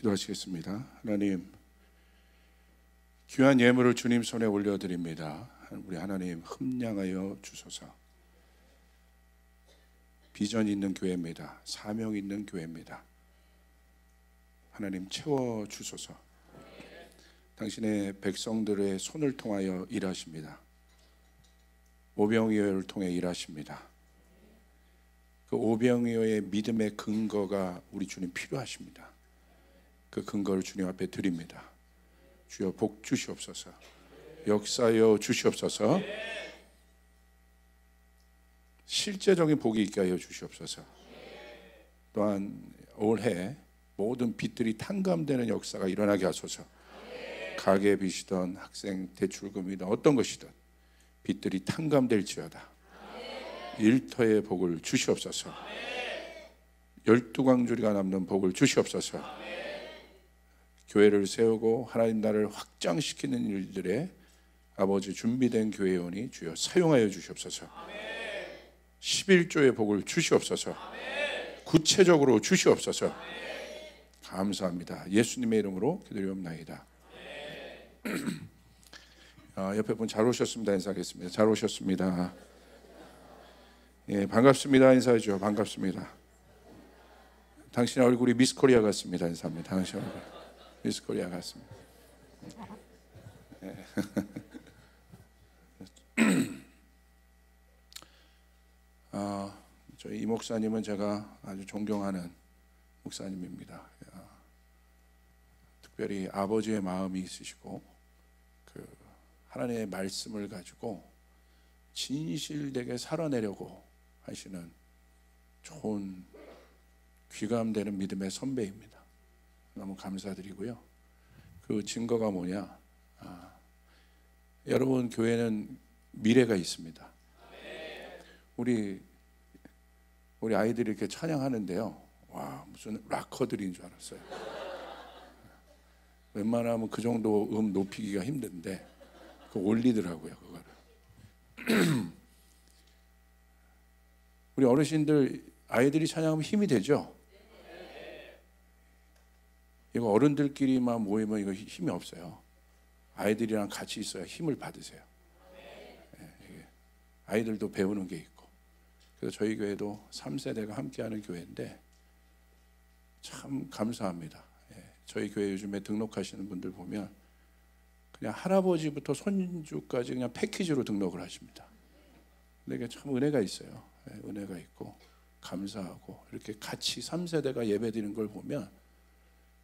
기도하시겠습니다. 하나님, 귀한 예물을 주님 손에 올려드립니다. 우리 하나님 흠량하여 주소서. 비전 있는 교회입니다. 사명 있는 교회입니다. 하나님 채워 주소서. 당신의 백성들의 손을 통하여 일하십니다. 오병이어를 통해 일하십니다. 그 오병이어의 믿음의 근거가 우리 주님 필요하십니다. 그 근거를 주님 앞에 드립니다. 주여 복 주시옵소서. 역사여 주시옵소서. 실제적인 복이 있게 하여 주시옵소서. 또한 올해 모든 빚들이 탕감되는 역사가 일어나게 하소서. 가계 빚이든 학생 대출금이든 어떤 것이든 빚들이 탕감될지어다. 일터의 복을 주시옵소서. 12광주리가 남는 복을 주시옵소서. 교회를 세우고 하나님 나라를 확장시키는 일들에 아버지 준비된 교회원이 주여 사용하여 주시옵소서. 11조의 복을 주시옵소서. 구체적으로 주시옵소서. 감사합니다. 예수님의 이름으로 기도리옵나이다. 옆에 분 잘 오셨습니다. 인사하겠습니다. 잘 오셨습니다. 예, 반갑습니다. 인사해줘. 반갑습니다. 당신의 얼굴이 미스코리아 같습니다. 인사합니다. 당신 얼굴 미스코리아 같습니다. 예. 저희 이 목사님은 제가 아주 존경하는 목사님입니다. 특별히 아버지의 마음이 있으시고 그 하나님의 말씀을 가지고 진실되게 살아내려고 하시는 좋은 귀감되는 믿음의 선배입니다. 너무 감사드리고요. 그 증거가 뭐냐? 여러분 교회는 미래가 있습니다. 우리 아이들이 이렇게 찬양하는데요. 와, 무슨 락커들인 줄 알았어요. 웬만하면 그 정도 높이기가 힘든데 그 올리더라고요, 그거를. 우리 어르신들 아이들이 찬양하면 힘이 되죠? 이거 어른들끼리만 모이면 이거 힘이 없어요. 아이들이랑 같이 있어야 힘을 받으세요. 아이들도 배우는 게 있고. 그래서 저희 교회도 3세대가 함께하는 교회인데 참 감사합니다. 저희 교회 요즘에 등록하시는 분들 보면 그냥 할아버지부터 손주까지 그냥 패키지로 등록을 하십니다. 근데 이게 참 은혜가 있어요. 은혜가 있고 감사하고 이렇게 같이 3세대가 예배드리는 걸 보면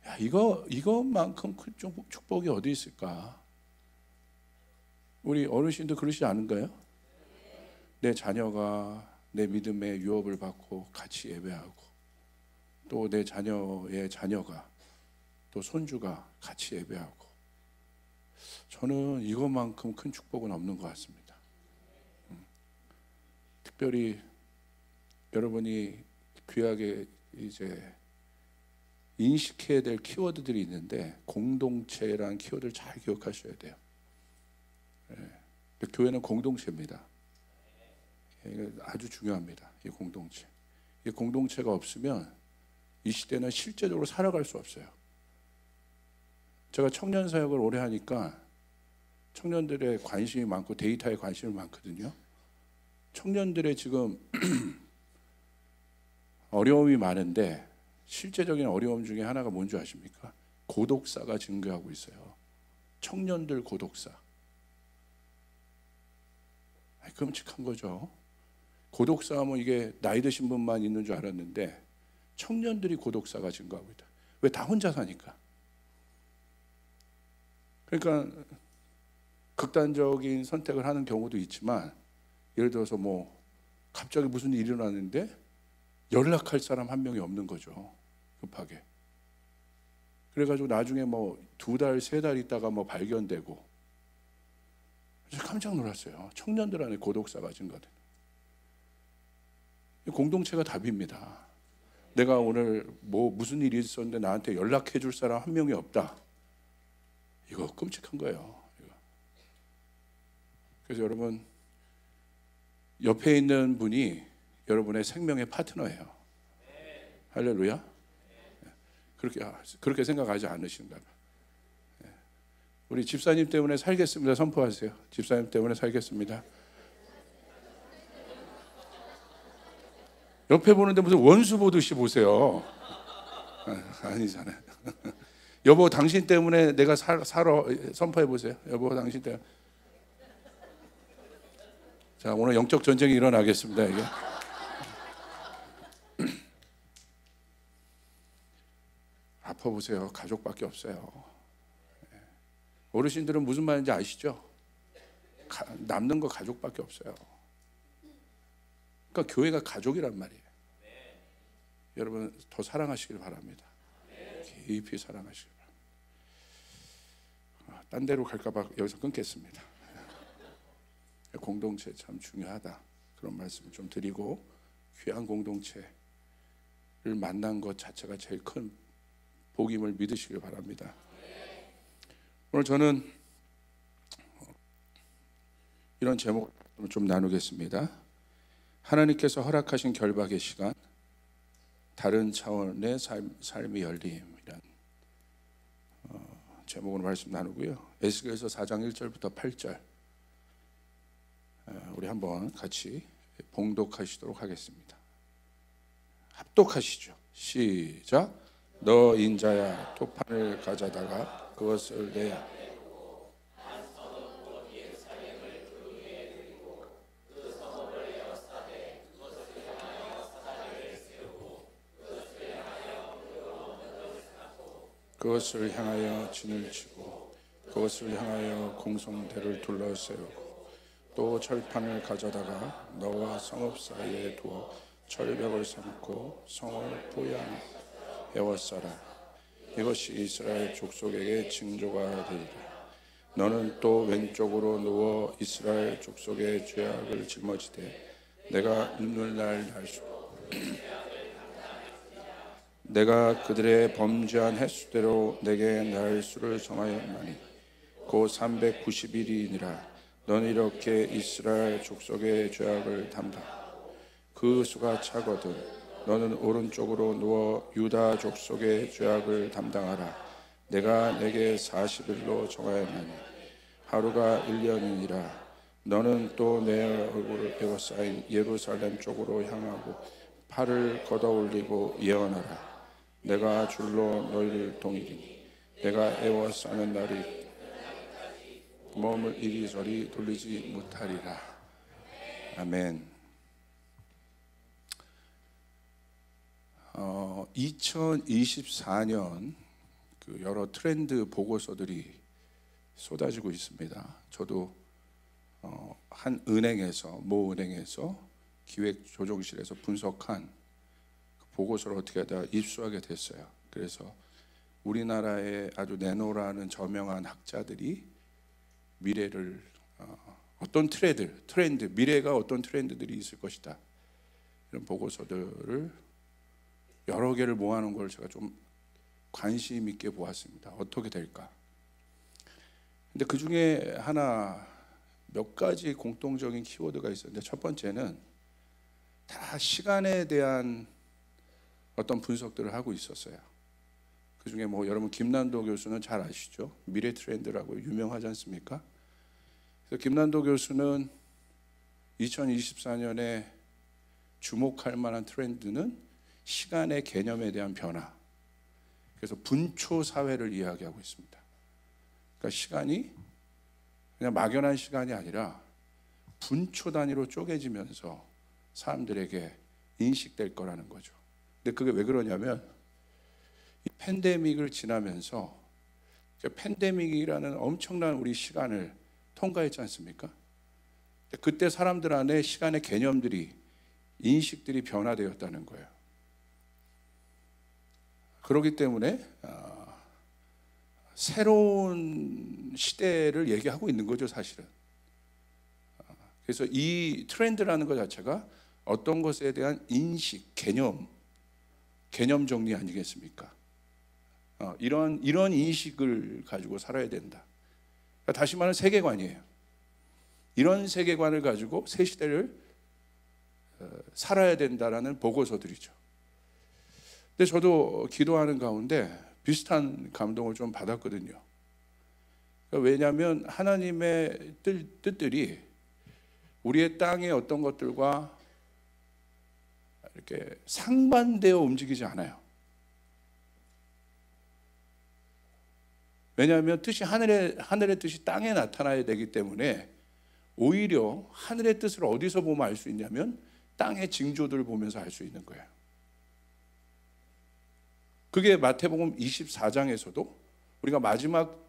야, 이것만큼 큰 축복이 어디 있을까? 우리 어르신도 그러시지 않은가요? 내 자녀가 내 믿음의 유업을 받고 같이 예배하고 또 내 자녀의 자녀가 또 손주가 같이 예배하고 저는 이것만큼 큰 축복은 없는 것 같습니다. 특별히 여러분이 귀하게 이제 인식해야 될 키워드들이 있는데 공동체라는 키워드를 잘 기억하셔야 돼요. 교회는 공동체입니다. 아주 중요합니다. 이 공동체. 이 공동체가 없으면 이 시대는 실제적으로 살아갈 수 없어요. 제가 청년 사역을 오래 하니까 청년들의 관심이 많고 데이터에 관심이 많거든요. 청년들의 지금 어려움이 많은데 실제적인 어려움 중에 하나가 뭔지 아십니까? 고독사가 증가하고 있어요. 청년들 고독사. 끔찍한 거죠. 고독사하면 이게 나이 드신 분만 있는 줄 알았는데 청년들이 고독사가 증가하고 있다. 왜? 다 혼자 사니까. 그러니까 극단적인 선택을 하는 경우도 있지만 예를 들어서 뭐 갑자기 무슨 일이 일어났는데 연락할 사람 한 명이 없는 거죠. 급하게. 그래가지고 나중에 뭐 2달, 3달 있다가 뭐 발견되고 깜짝 놀랐어요. 청년들 안에 고독사가 증가되는. 공동체가 답입니다. 내가 오늘 뭐 무슨 일이 있었는데 나한테 연락해 줄 사람 한 명이 없다. 이거 끔찍한 거예요. 그래서 여러분 옆에 있는 분이 여러분의 생명의 파트너예요. 할렐루야. 그렇게 생각하지 않으신가 봐요. 우리 집사님 때문에 살겠습니다. 선포하세요. 집사님 때문에 살겠습니다. 옆에 보는데 무슨 원수 보듯이 보세요. 아니잖아요. 여보 당신 때문에 내가 살아. 선포해 보세요. 여보 당신 때문에. 자, 오늘 영적 전쟁이 일어나겠습니다. 이게. 아파 보세요. 가족밖에 없어요. 어르신들은 무슨 말인지 아시죠? 남는 거 가족밖에 없어요. 그러니까 교회가 가족이란 말이에요. 여러분 더 사랑하시길 바랍니다. 깊이 사랑하시길 바랍니다. 딴 데로 갈까 봐 여기서 끊겠습니다. 공동체 참 중요하다. 그런 말씀을 좀 드리고, 귀한 공동체를 만난 것 자체가 제일 큰 복임을 믿으시길 바랍니다. 오늘 저는 이런 제목을 좀 나누겠습니다. 하나님께서 허락하신 결박의 시간, 다른 차원의 삶의 열림이란 제목으로 말씀 나누고요. 에스겔서 4장 1절부터 8절 우리 한번 같이 봉독하시도록 하겠습니다. 합독하시죠. 시작. 너 인자야, 토판을 가져다가 그것을 내야 그것을 향하여 진을 치고 그것을 향하여 공성대를 둘러세우고 또 철판을 가져다가 너와 성읍 사이에 두어 철벽을 삼고 성을 보양 에워싸라. 이것이 이스라엘 족속에게 징조가 되리라. 너는 또 왼쪽으로 누워 이스라엘 족속의 죄악을 짊어지되 내가 눈을 날수록 내가 그들의 범죄한 횟수대로 내게 날 수를 정하였나니 곧 390일이니라. 너는 이렇게 이스라엘 족속의 죄악을 담당하고 그 수가 차거든 너는 오른쪽으로 누워 유다 족속의 죄악을 담당하라. 내가 내게 40일로 정하였나니 하루가 1년이니라. 너는 또 내 얼굴을 에워싸인 예루살렘 쪽으로 향하고 팔을 걷어올리고 예언하라. 내가 줄로 너희를 동이리니 내가 에워싸는 날이 몸을 이리저리 돌리지 못하리라. 아멘. 2024년 그 여러 트렌드 보고서들이 쏟아지고 있습니다. 저도 한 은행에서, 모 은행에서 기획조정실에서 분석한 그 보고서를 어떻게 하다가 입수하게 됐어요. 그래서 우리나라에 아주 내노라는 저명한 학자들이 미래를 어떤 트렌드, 미래가 어떤 트렌드들이 있을 것이다, 이런 보고서들을 여러 개를 모아놓은 걸 제가 좀 관심 있게 보았습니다. 어떻게 될까? 근데 그 중에 하나 몇 가지 공통적인 키워드가 있었는데, 첫 번째는 다 시간에 대한 어떤 분석들을 하고 있었어요. 그 중에 뭐 여러분 김난도 교수는 잘 아시죠? 미래 트렌드라고 유명하지 않습니까? 그래서 김난도 교수는 2024년에 주목할 만한 트렌드는 시간의 개념에 대한 변화, 그래서 분초 사회를 이야기하고 있습니다. 그러니까 시간이 그냥 막연한 시간이 아니라 분초 단위로 쪼개지면서 사람들에게 인식될 거라는 거죠. 근데 그게 왜 그러냐면 이 팬데믹을 지나면서 팬데믹이라는 엄청난 우리 시간을 통과했지 않습니까? 그때 사람들 안에 시간의 개념들이, 인식들이 변화되었다는 거예요. 그렇기 때문에 새로운 시대를 얘기하고 있는 거죠, 사실은. 그래서 이 트렌드라는 것 자체가 어떤 것에 대한 인식, 개념 정리 아니겠습니까? 이런 인식을 가지고 살아야 된다. 그러니까 다시 말하면 세계관이에요. 이런 세계관을 가지고 새 시대를 살아야 된다라는 보고서들이죠. 근데 저도 기도하는 가운데 비슷한 감동을 좀 받았거든요. 왜냐하면 하나님의 뜻들이 우리의 땅의 어떤 것들과 이렇게 상반되어 움직이지 않아요. 왜냐하면 뜻이 하늘의 뜻이 땅에 나타나야 되기 때문에 오히려 하늘의 뜻을 어디서 보면 알 수 있냐면 땅의 징조들을 보면서 알 수 있는 거예요. 그게 마태복음 24장에서도 우리가 마지막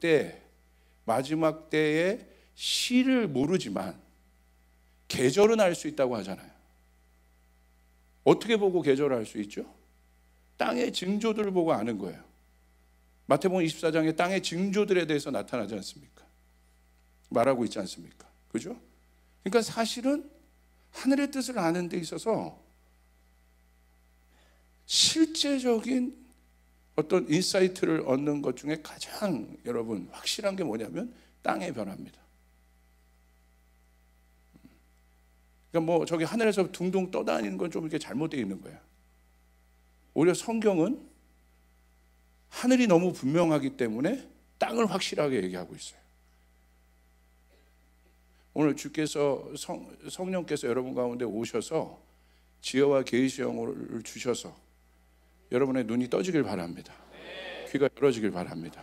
때의 시를 모르지만 계절은 알 수 있다고 하잖아요. 어떻게 보고 계절을 알 수 있죠? 땅의 징조들을 보고 아는 거예요. 마태복음 24장에 땅의 징조들에 대해서 나타나지 않습니까? 말하고 있지 않습니까? 그죠? 그러니까 사실은 하늘의 뜻을 아는 데 있어서 실제적인 어떤 인사이트를 얻는 것 중에 가장 여러분 확실한 게 뭐냐면 땅의 변화입니다. 그러니까 뭐 저기 하늘에서 둥둥 떠다니는 건 좀 이렇게 잘못되어 있는 거예요. 오히려 성경은 하늘이 너무 분명하기 때문에 땅을 확실하게 얘기하고 있어요. 오늘 주께서 성령께서 여러분 가운데 오셔서 지혜와 계시형을 주셔서 여러분의 눈이 떠지길 바랍니다. 귀가 열어지길 바랍니다.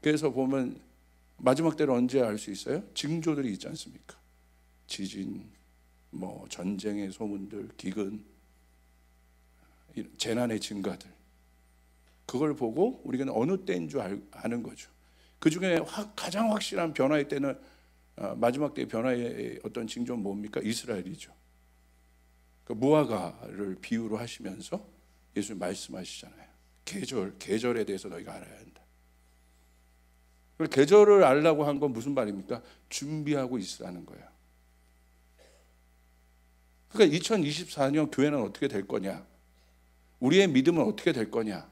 그래서 보면 마지막 때를 언제 알 수 있어요? 징조들이 있지 않습니까? 지진, 뭐 전쟁의 소문들, 기근, 재난의 증가들, 그걸 보고 우리가 어느 때인 줄 아는 거죠. 그 중에 가장 확실한 변화의 때는 마지막 때의 변화의 어떤 징조는 뭡니까? 이스라엘이죠. 그 무화과를 비유로 하시면서 예수님 말씀하시잖아요. 계절에 대해서 너희가 알아야 한다. 계절을 알라고 한 건 무슨 말입니까? 준비하고 있으라는 거예요. 그러니까 2024년 교회는 어떻게 될 거냐? 우리의 믿음은 어떻게 될 거냐?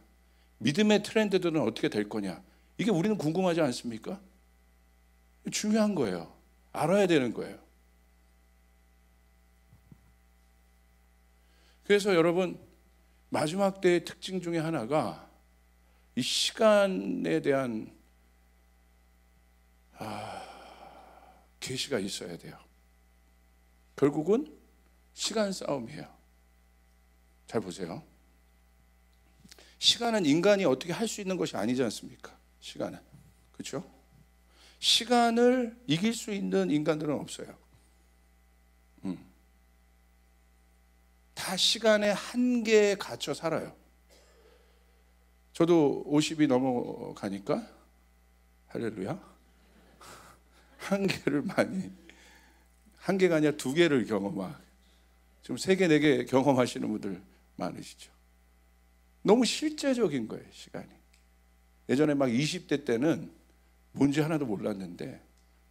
믿음의 트렌드들은 어떻게 될 거냐? 이게 우리는 궁금하지 않습니까? 중요한 거예요. 알아야 되는 거예요. 그래서 여러분 마지막 때의 특징 중에 하나가 이 시간에 대한 계시가 있어야 돼요. 결국은 시간 싸움이에요. 잘 보세요. 시간은 인간이 어떻게 할 수 있는 것이 아니지 않습니까? 시간은. 그렇죠? 시간을 이길 수 있는 인간들은 없어요. 다 시간의 한계에 갇혀 살아요. 저도 50이 넘어가니까 할렐루야. 한계가 아니라 2개를 경험하고 지금 3개, 4개 경험하시는 분들 많으시죠. 너무 실제적인 거예요, 시간이. 예전에 막 20대 때는 뭔지 하나도 몰랐는데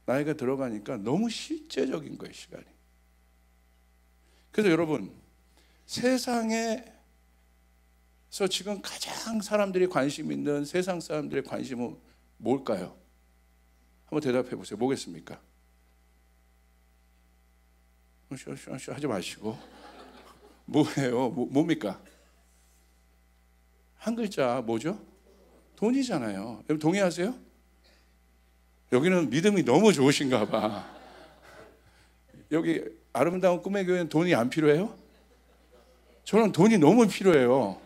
나이가 들어가니까 너무 실제적인 거예요, 시간이. 그래서 여러분, 세상에서 지금 가장 사람들이 관심 있는 세상 사람들의 관심은 뭘까요? 한번 대답해 보세요. 뭐겠습니까? 하지 마시고. 뭐예요? 뭡니까? 한 글자 뭐죠? 돈이잖아요. 여러분 동의하세요? 여기는 믿음이 너무 좋으신가 봐. 여기 아름다운 꿈의 교회는 돈이 안 필요해요? 저는 돈이 너무 필요해요.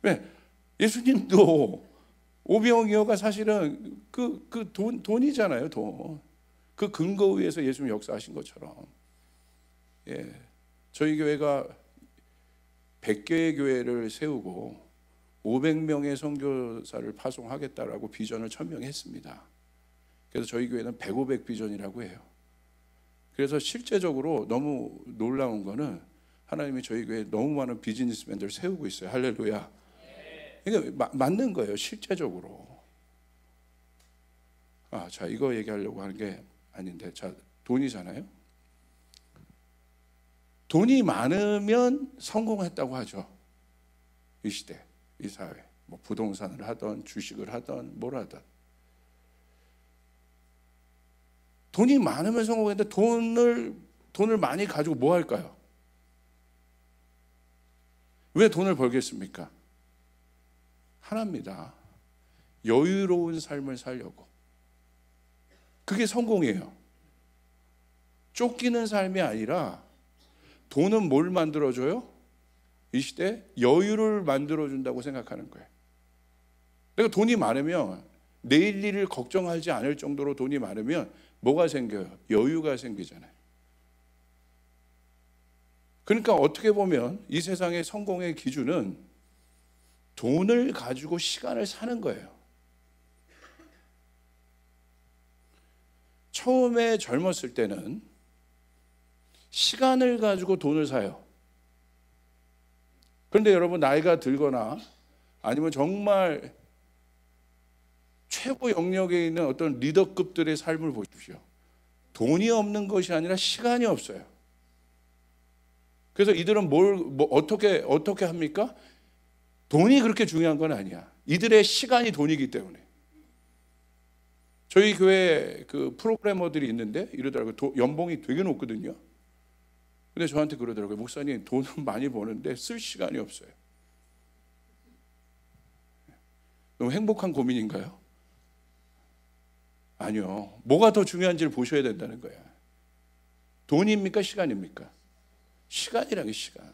왜? 예수님도 오병이어가 사실은 돈이잖아요, 돈. 그 근거 위에서 예수님 역사하신 것처럼. 예. 저희 교회가 100개의 교회를 세우고 500명의 선교사를 파송하겠다라고 비전을 천명했습니다. 그래서 저희 교회는 100, 500 비전이라고 해요. 그래서 실제적으로 너무 놀라운 거는 하나님이 저희 교회에 너무 많은 비즈니스맨들을 세우고 있어요. 할렐루야. 그러니까 맞는 거예요, 실제적으로. 자, 이거 얘기하려고 하는 게 아닌데, 자, 돈이잖아요. 돈이 많으면 성공했다고 하죠. 이 시대, 이 사회. 뭐 부동산을 하던 주식을 하던 뭘 하던. 돈이 많으면 성공했는데 돈을 많이 가지고 뭐 할까요? 왜 돈을 벌겠습니까? 하나입니다. 여유로운 삶을 살려고. 그게 성공이에요. 쫓기는 삶이 아니라 돈은 뭘 만들어줘요? 이 시대에 여유를 만들어준다고 생각하는 거예요. 내가 돈이 많으면 내일 일을 걱정하지 않을 정도로 돈이 많으면 뭐가 생겨요? 여유가 생기잖아요. 그러니까 어떻게 보면 이 세상의 성공의 기준은 돈을 가지고 시간을 사는 거예요. 처음에 젊었을 때는 시간을 가지고 돈을 사요. 그런데 여러분 나이가 들거나 아니면 정말 최고 영역에 있는 어떤 리더급들의 삶을 보십시오. 돈이 없는 것이 아니라 시간이 없어요. 그래서 이들은 어떻게 합니까? 돈이 그렇게 중요한 건 아니야. 이들의 시간이 돈이기 때문에. 저희 교회 그 프로그래머들이 있는데 이러더라고요. 연봉이 되게 높거든요. 근데 저한테 그러더라고요. 목사님, 돈은 많이 버는데 쓸 시간이 없어요. 너무 행복한 고민인가요? 아니요. 뭐가 더 중요한지를 보셔야 된다는 거야. 돈입니까? 시간입니까? 시간이라는 게 시간.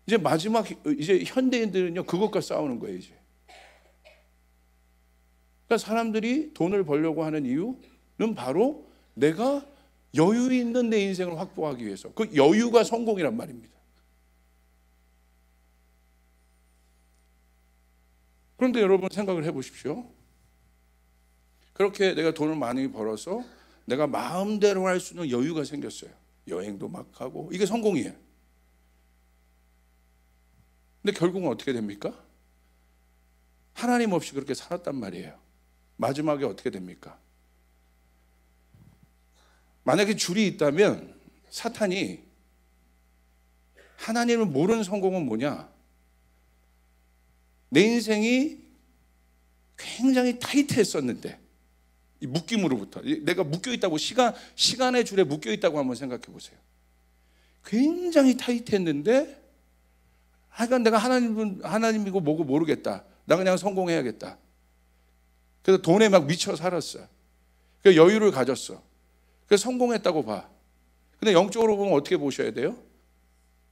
이제 마지막, 이제 현대인들은요, 그것과 싸우는 거예요, 이제. 그러니까 사람들이 돈을 벌려고 하는 이유는 바로 내가 여유 있는 내 인생을 확보하기 위해서. 그 여유가 성공이란 말입니다. 그런데 여러분 생각을 해 보십시오. 그렇게 내가 돈을 많이 벌어서 내가 마음대로 할 수 있는 여유가 생겼어요. 여행도 막 하고. 이게 성공이에요. 근데 결국은 어떻게 됩니까? 하나님 없이 그렇게 살았단 말이에요. 마지막에 어떻게 됩니까? 만약에 줄이 있다면 사탄이 하나님을 모르는 성공은 뭐냐? 내 인생이 굉장히 타이트했었는데 이 묶임으로부터 내가 묶여있다고 시간의 줄에 묶여있다고 한번 생각해 보세요. 굉장히 타이트했는데 하여간 내가 하나님이고 뭐고 모르겠다. 나 그냥 성공해야겠다. 그래서 돈에 막 미쳐 살았어. 그래서 여유를 가졌어. 그래서 성공했다고 봐. 근데 영적으로 보면 어떻게 보셔야 돼요?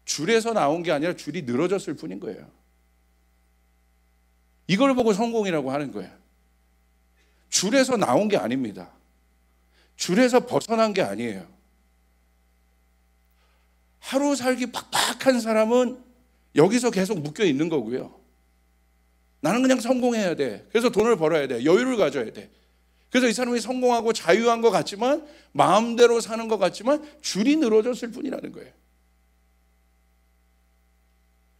줄에서 나온 게 아니라 줄이 늘어졌을 뿐인 거예요. 이걸 보고 성공이라고 하는 거예요. 줄에서 나온 게 아닙니다. 줄에서 벗어난 게 아니에요. 하루 살기 팍팍한 사람은 여기서 계속 묶여 있는 거고요. 나는 그냥 성공해야 돼. 그래서 돈을 벌어야 돼. 여유를 가져야 돼. 그래서 이 사람이 성공하고 자유한 것 같지만 마음대로 사는 것 같지만 줄이 늘어졌을 뿐이라는 거예요.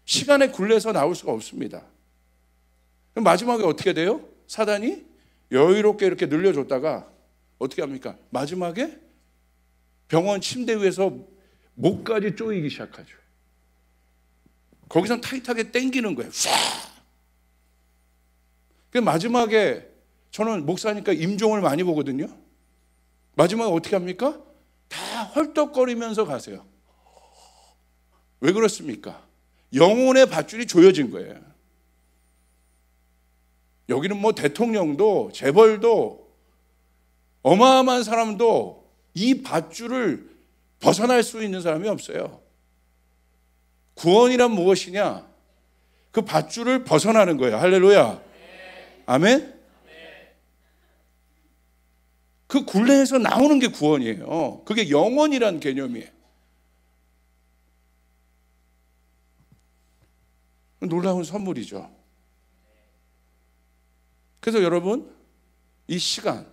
시간에 굴레서 나올 수가 없습니다. 그럼 마지막에 어떻게 돼요? 사단이 여유롭게 이렇게 늘려줬다가 어떻게 합니까? 마지막에 병원 침대 위에서 목까지 쪼이기 시작하죠. 거기선 타이트하게 당기는 거예요. 그 마지막에 저는 목사니까 임종을 많이 보거든요. 마지막에 어떻게 합니까? 다 헐떡거리면서 가세요. 왜 그렇습니까? 영혼의 밧줄이 조여진 거예요. 여기는 뭐 대통령도 재벌도 어마어마한 사람도 이 밧줄을 벗어날 수 있는 사람이 없어요. 구원이란 무엇이냐? 그 밧줄을 벗어나는 거예요. 할렐루야. 아멘? 그 굴레에서 나오는 게 구원이에요. 그게 영원이란 개념이에요. 놀라운 선물이죠. 그래서 여러분, 이 시간,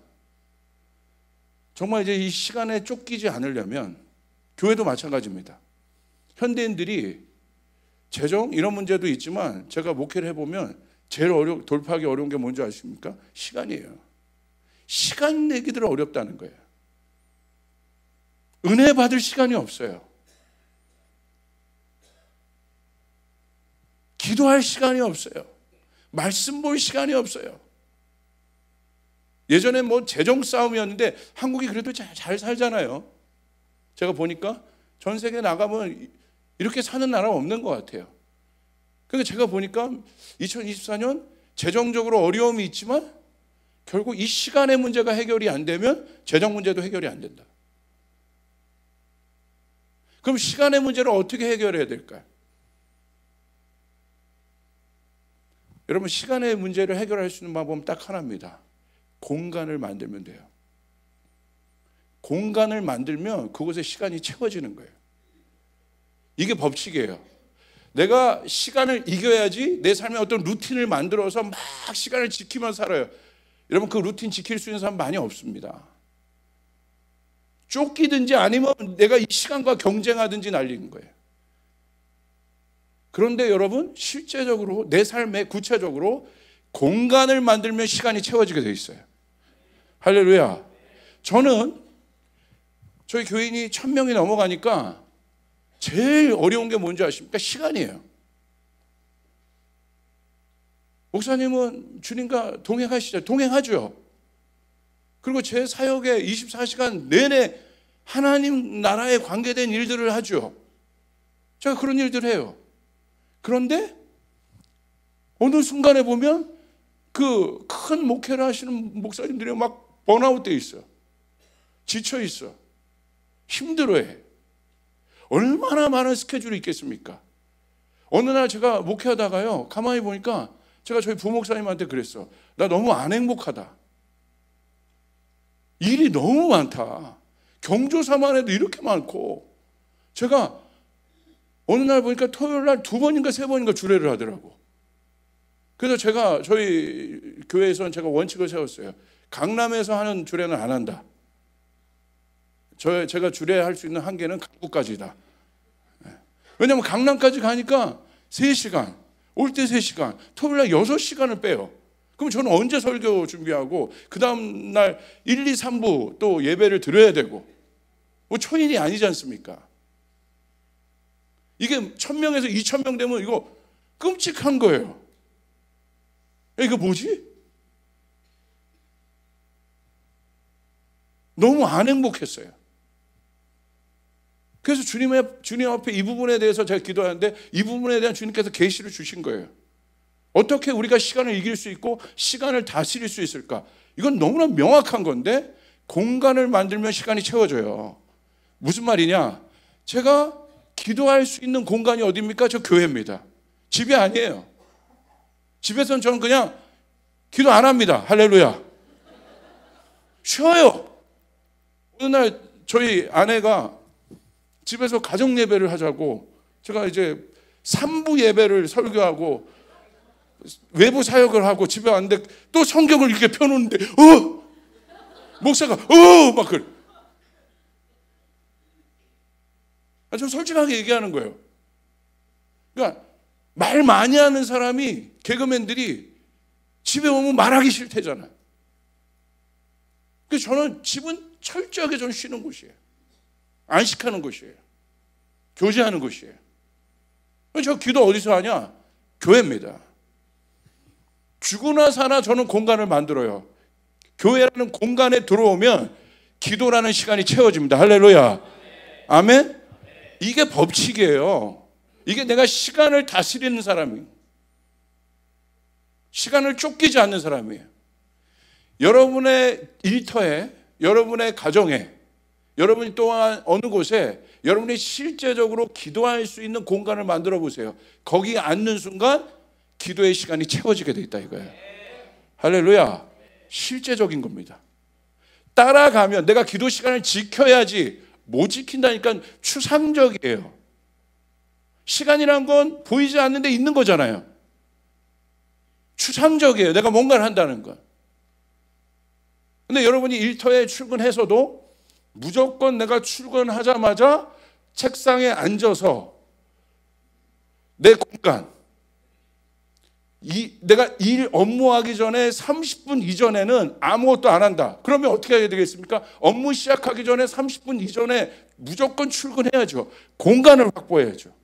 정말 이제 이 시간에 쫓기지 않으려면 교회도 마찬가지입니다. 현대인들이 재정 이런 문제도 있지만 제가 목회를 해보면 제일 돌파하기 어려운 게 뭔지 아십니까? 시간이에요. 시간 내기들 어렵다는 거예요. 은혜 받을 시간이 없어요. 기도할 시간이 없어요. 말씀 볼 시간이 없어요. 예전에 뭐 재정 싸움이었는데 한국이 그래도 잘 살잖아요. 제가 보니까 전 세계 나가면 이렇게 사는 나라가 없는 것 같아요. 그러니까 제가 보니까 2024년 재정적으로 어려움이 있지만 결국 이 시간의 문제가 해결이 안 되면 재정 문제도 해결이 안 된다. 그럼 시간의 문제를 어떻게 해결해야 될까요? 여러분, 시간의 문제를 해결할 수 있는 방법은 딱 하나입니다. 공간을 만들면 돼요. 공간을 만들면 그곳에 시간이 채워지는 거예요. 이게 법칙이에요. 내가 시간을 이겨야지 내 삶에 어떤 루틴을 만들어서 막 시간을 지키면서 살아요. 여러분, 그 루틴 지킬 수 있는 사람 많이 없습니다. 쫓기든지 아니면 내가 이 시간과 경쟁하든지 날리는 거예요. 그런데 여러분, 실제적으로 내 삶에 구체적으로 공간을 만들면 시간이 채워지게 돼 있어요. 할렐루야. 저는 저희 교인이 1000명이 넘어가니까 제일 어려운 게 뭔지 아십니까? 시간이에요. 목사님은 주님과 동행하시죠? 동행하죠. 그리고 제 사역에 24시간 내내 하나님 나라에 관계된 일들을 하죠. 제가 그런 일들을 해요. 그런데 어느 순간에 보면 그 큰 목회를 하시는 목사님들이 막 번아웃 돼 있어요. 지쳐 있어. 힘들어해. 얼마나 많은 스케줄이 있겠습니까? 어느 날 제가 목회하다가요, 가만히 보니까 제가 저희 부목사님한테 그랬어. 나 너무 안 행복하다. 일이 너무 많다. 경조사만 해도 이렇게 많고. 제가 어느 날 보니까 토요일 날 2번인가 3번인가 주례를 하더라고. 그래서 제가 저희 교회에서는 제가 원칙을 세웠어요. 강남에서 하는 주례는 안 한다. 제가 주례할 수 있는 한계는 강북까지다. 왜냐하면 강남까지 가니까 3시간, 올 때 3시간, 토요일 날 6시간을 빼요. 그럼 저는 언제 설교 준비하고 그 다음 날 1, 2, 3부 또 예배를 드려야 되고, 뭐 초인이 아니지 않습니까? 이게 1000명에서 2000명 되면 이거 끔찍한 거예요. 이거 뭐지? 너무 안 행복했어요. 그래서 주님 앞에 이 부분에 대해서 제가 기도하는데 이 부분에 대한 주님께서 계시를 주신 거예요. 어떻게 우리가 시간을 이길 수 있고 시간을 다스릴 수 있을까? 이건 너무나 명확한 건데, 공간을 만들면 시간이 채워져요. 무슨 말이냐? 제가 기도할 수 있는 공간이 어디입니까? 저 교회입니다. 집이 아니에요. 집에서는 저는 그냥 기도 안 합니다. 할렐루야. 쉬어요. 어느 날 저희 아내가 집에서 가정 예배를 하자고, 제가 이제 3부 예배를 설교하고 외부 사역을 하고 집에 왔는데 또 성경을 이렇게 펴놓는데 목사가 막 그래. 저 솔직하게 얘기하는 거예요. 그러니까 말 많이 하는 사람이, 개그맨들이 집에 오면 말하기 싫대잖아요. 그래서 저는 집은 철저하게 좀 쉬는 곳이에요. 안식하는 곳이에요. 교제하는 곳이에요. 저 기도 어디서 하냐? 교회입니다. 죽으나 사나 저는 공간을 만들어요. 교회라는 공간에 들어오면 기도라는 시간이 채워집니다. 할렐루야. 아멘. 이게 법칙이에요. 이게 내가 시간을 다스리는 사람이에요. 시간을 쫓기지 않는 사람이에요. 여러분의 일터에, 여러분의 가정에, 여러분이 또한 어느 곳에 여러분이 실제적으로 기도할 수 있는 공간을 만들어 보세요. 거기 앉는 순간 기도의 시간이 채워지게 돼 있다 이거예요. 할렐루야. 실제적인 겁니다. 따라가면 내가 기도 시간을 지켜야지, 못 지킨다니까 추상적이에요. 시간이란 건 보이지 않는데 있는 거잖아요. 추상적이에요. 내가 뭔가를 한다는 건. 근데 여러분이 일터에 출근해서도 무조건 내가 출근하자마자 책상에 앉아서 내 공간, 내가 일 업무하기 전에 30분 이전에는 아무것도 안 한다. 그러면 어떻게 해야 되겠습니까? 업무 시작하기 전에 30분 이전에 무조건 출근해야죠. 공간을 확보해야죠.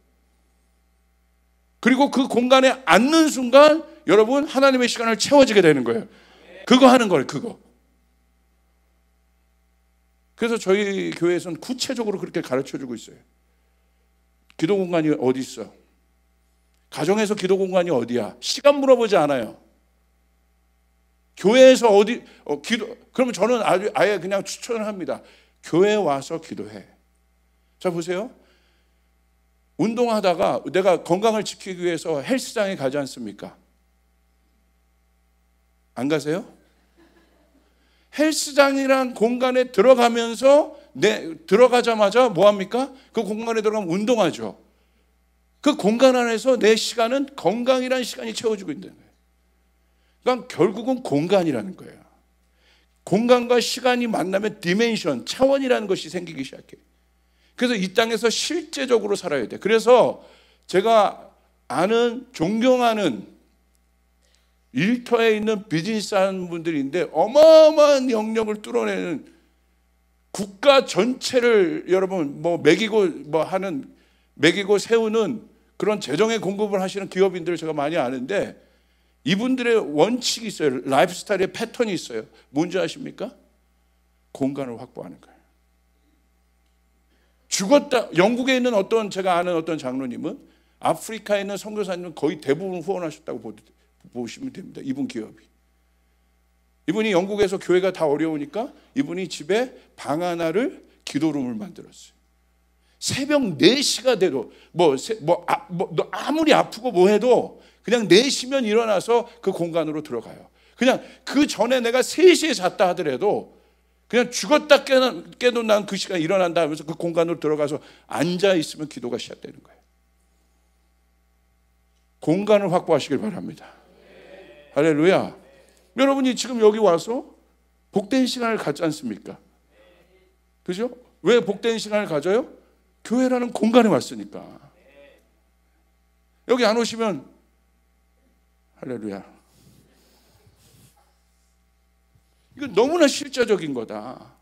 그리고 그 공간에 앉는 순간 여러분 하나님의 시간을 채워지게 되는 거예요. 그거 하는 거예요. 그거. 그래서 저희 교회에서는 구체적으로 그렇게 가르쳐주고 있어요. 기도 공간이 어디 있어? 가정에서 기도 공간이 어디야? 시간 물어보지 않아요. 교회에서 어디 기도, 그러면 저는 아예 그냥 추천을 합니다. 교회에 와서 기도해. 자, 보세요. 운동하다가 내가 건강을 지키기 위해서 헬스장에 가지 않습니까? 안 가세요? 헬스장이란 공간에 들어가면서 들어가자마자 뭐 합니까? 그 공간에 들어가면 운동하죠. 그 공간 안에서 내 시간은 건강이라는 시간이 채워지고 있는 거예요. 그러니까 결국은 공간이라는 거예요. 공간과 시간이 만나면 디멘션, 차원이라는 것이 생기기 시작해요. 그래서 이 땅에서 실제적으로 살아야 돼. 그래서 제가 아는, 존경하는 일터에 있는 비즈니스 하는 분들인데 어마어마한 영역을 뚫어내는, 국가 전체를 여러분 먹이고 세우는 그런 재정의 공급을 하시는 기업인들을 제가 많이 아는데, 이분들의 원칙이 있어요. 라이프 스타일의 패턴이 있어요. 뭔지 아십니까? 공간을 확보하는 거예요. 영국에 있는 제가 아는 어떤 장로님은 아프리카에 있는 선교사님은 거의 대부분 후원하셨다고 보시면 됩니다. 이분 기업이. 이분이 영국에서 교회가 다 어려우니까 이분이 집에 방 하나를 기도룸을 만들었어요. 새벽 4시가 돼도 아무리 아프고 뭐 해도 그냥 4시면 일어나서 그 공간으로 들어가요. 그냥 그 전에 내가 3시에 잤다 하더라도 그냥 죽었다 깨도 난 그 시간에 일어난다 하면서 그 공간으로 들어가서 앉아 있으면 기도가 시작되는 거예요. 공간을 확보하시길 바랍니다. 할렐루야. 여러분이 지금 여기 와서 복된 시간을 갖지 않습니까? 그죠? 왜 복된 시간을 가져요? 교회라는 공간에 왔으니까. 여기 안 오시면 할렐루야. 이건 너무나 실제적인 거다.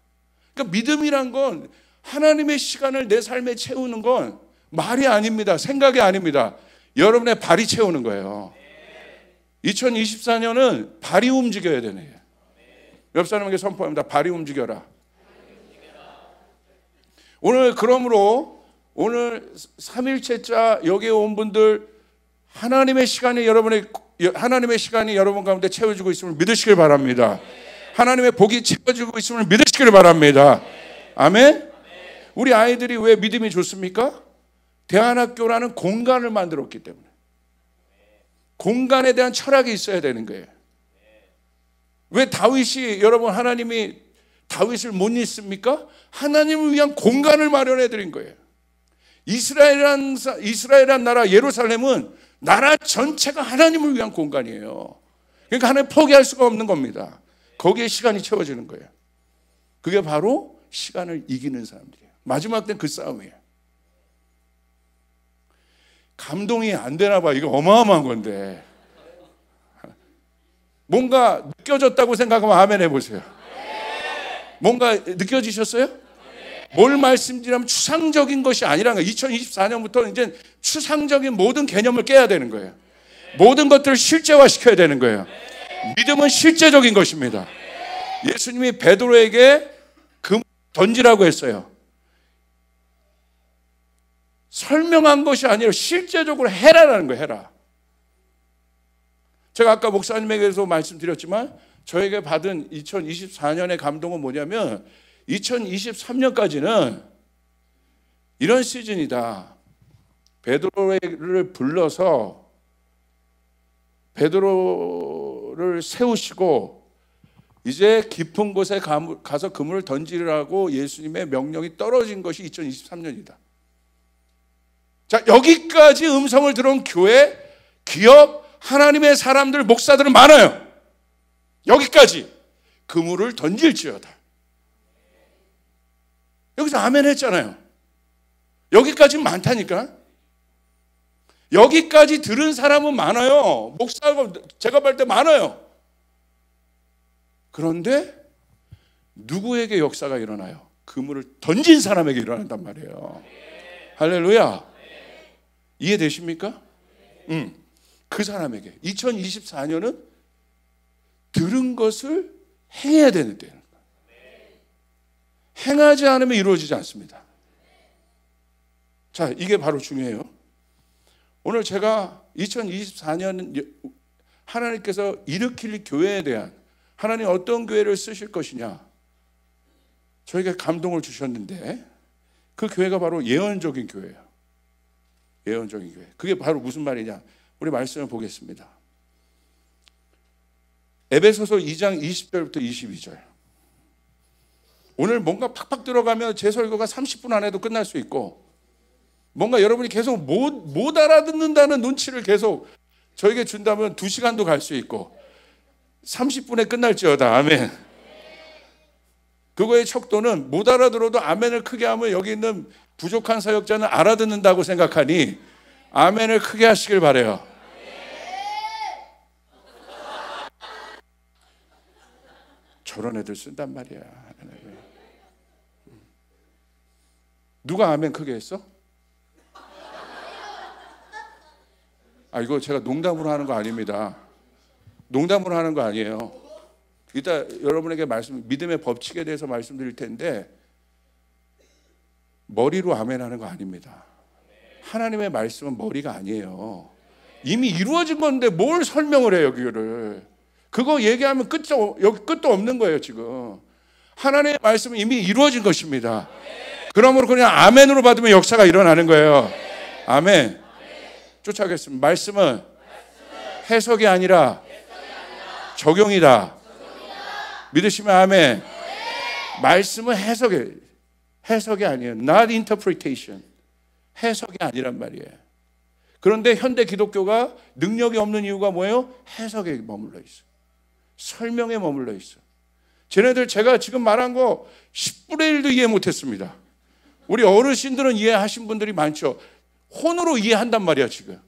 그러니까 믿음이란 건 하나님의 시간을 내 삶에 채우는 건 말이 아닙니다. 생각이 아닙니다. 여러분의 발이 채우는 거예요. 2024년은 발이 움직여야 되네요. 옆 사람에게 선포합니다. 발이 움직여라. 오늘 그러므로 오늘 3일째자 여기에 온 분들 하나님의 시간이 여러분 가운데 채워지고 있음을 믿으시길 바랍니다. 하나님의 복이 채워지고 있음을 믿으시길 바랍니다. 아멘. 우리 아이들이 왜 믿음이 좋습니까? 대안학교라는 공간을 만들었기 때문에. 공간에 대한 철학이 있어야 되는 거예요. 왜 다윗이, 여러분, 하나님이 다윗을 못 잊습니까? 하나님을 위한 공간을 마련해 드린 거예요. 이스라엘이란 나라, 예루살렘은 나라 전체가 하나님을 위한 공간이에요. 그러니까 하나님 포기할 수가 없는 겁니다. 거기에 시간이 채워지는 거예요. 그게 바로 시간을 이기는 사람들이에요. 마지막 때는 그 싸움이에요. 감동이 안 되나 봐. 이거 어마어마한 건데. 뭔가 느껴졌다고 생각하면 아멘 해보세요. 뭔가 느껴지셨어요? 뭘 말씀드리냐면 추상적인 것이 아니라는 거예요. 2024년부터 이제 추상적인 모든 개념을 깨야 되는 거예요. 모든 것들을 실제화시켜야 되는 거예요. 믿음은 실제적인 것입니다. 예수님이 베드로에게 금 던지라고 했어요. 설명한 것이 아니라 실제적으로 해라라는 거예요. 해라. 제가 아까 목사님에게서 말씀드렸지만 저에게 받은 2024년의 감동은 뭐냐면 2023년까지는 이런 시즌이다. 베드로를 불러서 베드로를 세우시고 이제 깊은 곳에 가서 그물을 던지라고 예수님의 명령이 떨어진 것이 2023년이다. 자, 여기까지 음성을 들은 교회, 기업, 하나님의 사람들, 목사들은 많아요. 여기까지 그물을 던질지어다. 여기서 아멘 했잖아요. 여기까지는 많다니까. 여기까지 들은 사람은 많아요. 목사가 제가 볼 때 많아요. 그런데 누구에게 역사가 일어나요? 그물을 던진 사람에게 일어난단 말이에요. 할렐루야. 이해되십니까? 그 사람에게 2024년은 들은 것을 행해야 되는데 행하지 않으면 이루어지지 않습니다. 자, 이게 바로 중요해요. 오늘 제가 2024년 하나님께서 일으킬 교회에 대한, 하나님 어떤 교회를 쓰실 것이냐, 저에게 감동을 주셨는데, 그 교회가 바로 예언적인 교회예요. 예언적인 교회. 그게 바로 무슨 말이냐, 우리 말씀을 보겠습니다. 에베소서 2장 20절부터 22절. 오늘 뭔가 팍팍 들어가면 제 설교가 30분 안에도 끝날 수 있고, 뭔가 여러분이 계속 못 알아듣는다는 눈치를 계속 저에게 준다면 2시간도 갈 수 있고 30분에 끝날지어다. 아멘. 그거의 척도는 못 알아들어도 아멘을 크게 하면 여기 있는 부족한 사역자는 알아듣는다고 생각하니 아멘을 크게 하시길 바라요. 저런 애들 쓴단 말이야. 누가 아멘 크게 했어? 이거 제가 농담으로 하는 거 아닙니다. 농담으로 하는 거 아니에요. 이따 여러분에게 믿음의 법칙에 대해서 말씀드릴 텐데, 머리로 아멘 하는 거 아닙니다. 하나님의 말씀은 머리가 아니에요. 이미 이루어진 건데 뭘 설명을 해요, 그거를. 그거 얘기하면 여기 끝도 없는 거예요, 지금. 하나님의 말씀은 이미 이루어진 것입니다. 그러므로 그냥 아멘으로 받으면 역사가 일어나는 거예요. 아멘. 쫓아가겠습니다. 말씀은 해석이 아니라 적용이다. 믿으시면 아멘. 말씀은 해석이 아니에요. Not interpretation. 해석이 아니란 말이에요. 그런데 현대 기독교가 능력이 없는 이유가 뭐예요? 해석에 머물러 있어요. 설명에 머물러 있어요. 쟤네들 제가 지금 말한 거 10분의 1도 이해 못했습니다. 우리 어르신들은 이해하신 분들이 많죠. 혼으로 이해한단 말이야, 지금.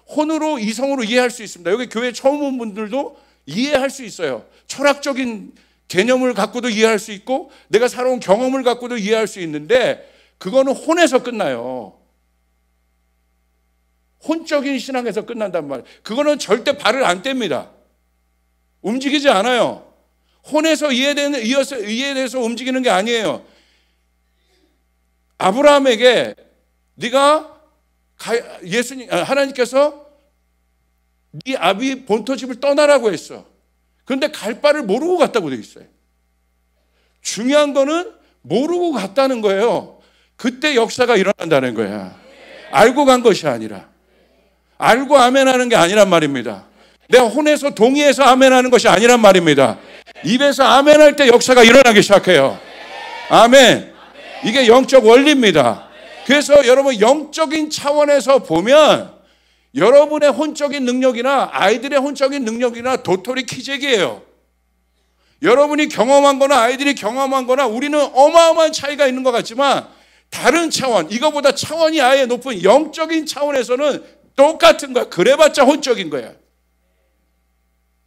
혼으로, 이성으로 이해할 수 있습니다. 여기 교회 처음 온 분들도 이해할 수 있어요. 철학적인 개념을 갖고도 이해할 수 있고, 내가 살아온 경험을 갖고도 이해할 수 있는데, 그거는 혼에서 끝나요. 혼적인 신앙에서 끝난단 말이에요. 그거는 절대 발을 안 뗍니다. 움직이지 않아요. 혼에서 이해돼서 움직이는 게 아니에요. 아브라함에게 네가 하나님께서 네 아비 본토 집을 떠나라고 했어. 그런데 갈 바를 모르고 갔다고 돼 있어요. 중요한 거는 모르고 갔다는 거예요. 그때 역사가 일어난다는 거야. 알고 간 것이 아니라. 알고 아멘하는 게 아니란 말입니다. 내가 혼에서 동의해서 아멘하는 것이 아니란 말입니다. 입에서 아멘할 때 역사가 일어나기 시작해요. 아멘. 이게 영적 원리입니다. 그래서 여러분, 영적인 차원에서 보면 여러분의 혼적인 능력이나 아이들의 혼적인 능력이나 도토리 키재기예요. 여러분이 경험한 거나 아이들이 경험한 거나 우리는 어마어마한 차이가 있는 것 같지만, 다른 차원, 이거보다 차원이 아예 높은 영적인 차원에서는 똑같은 거야. 그래봤자 혼적인 거야.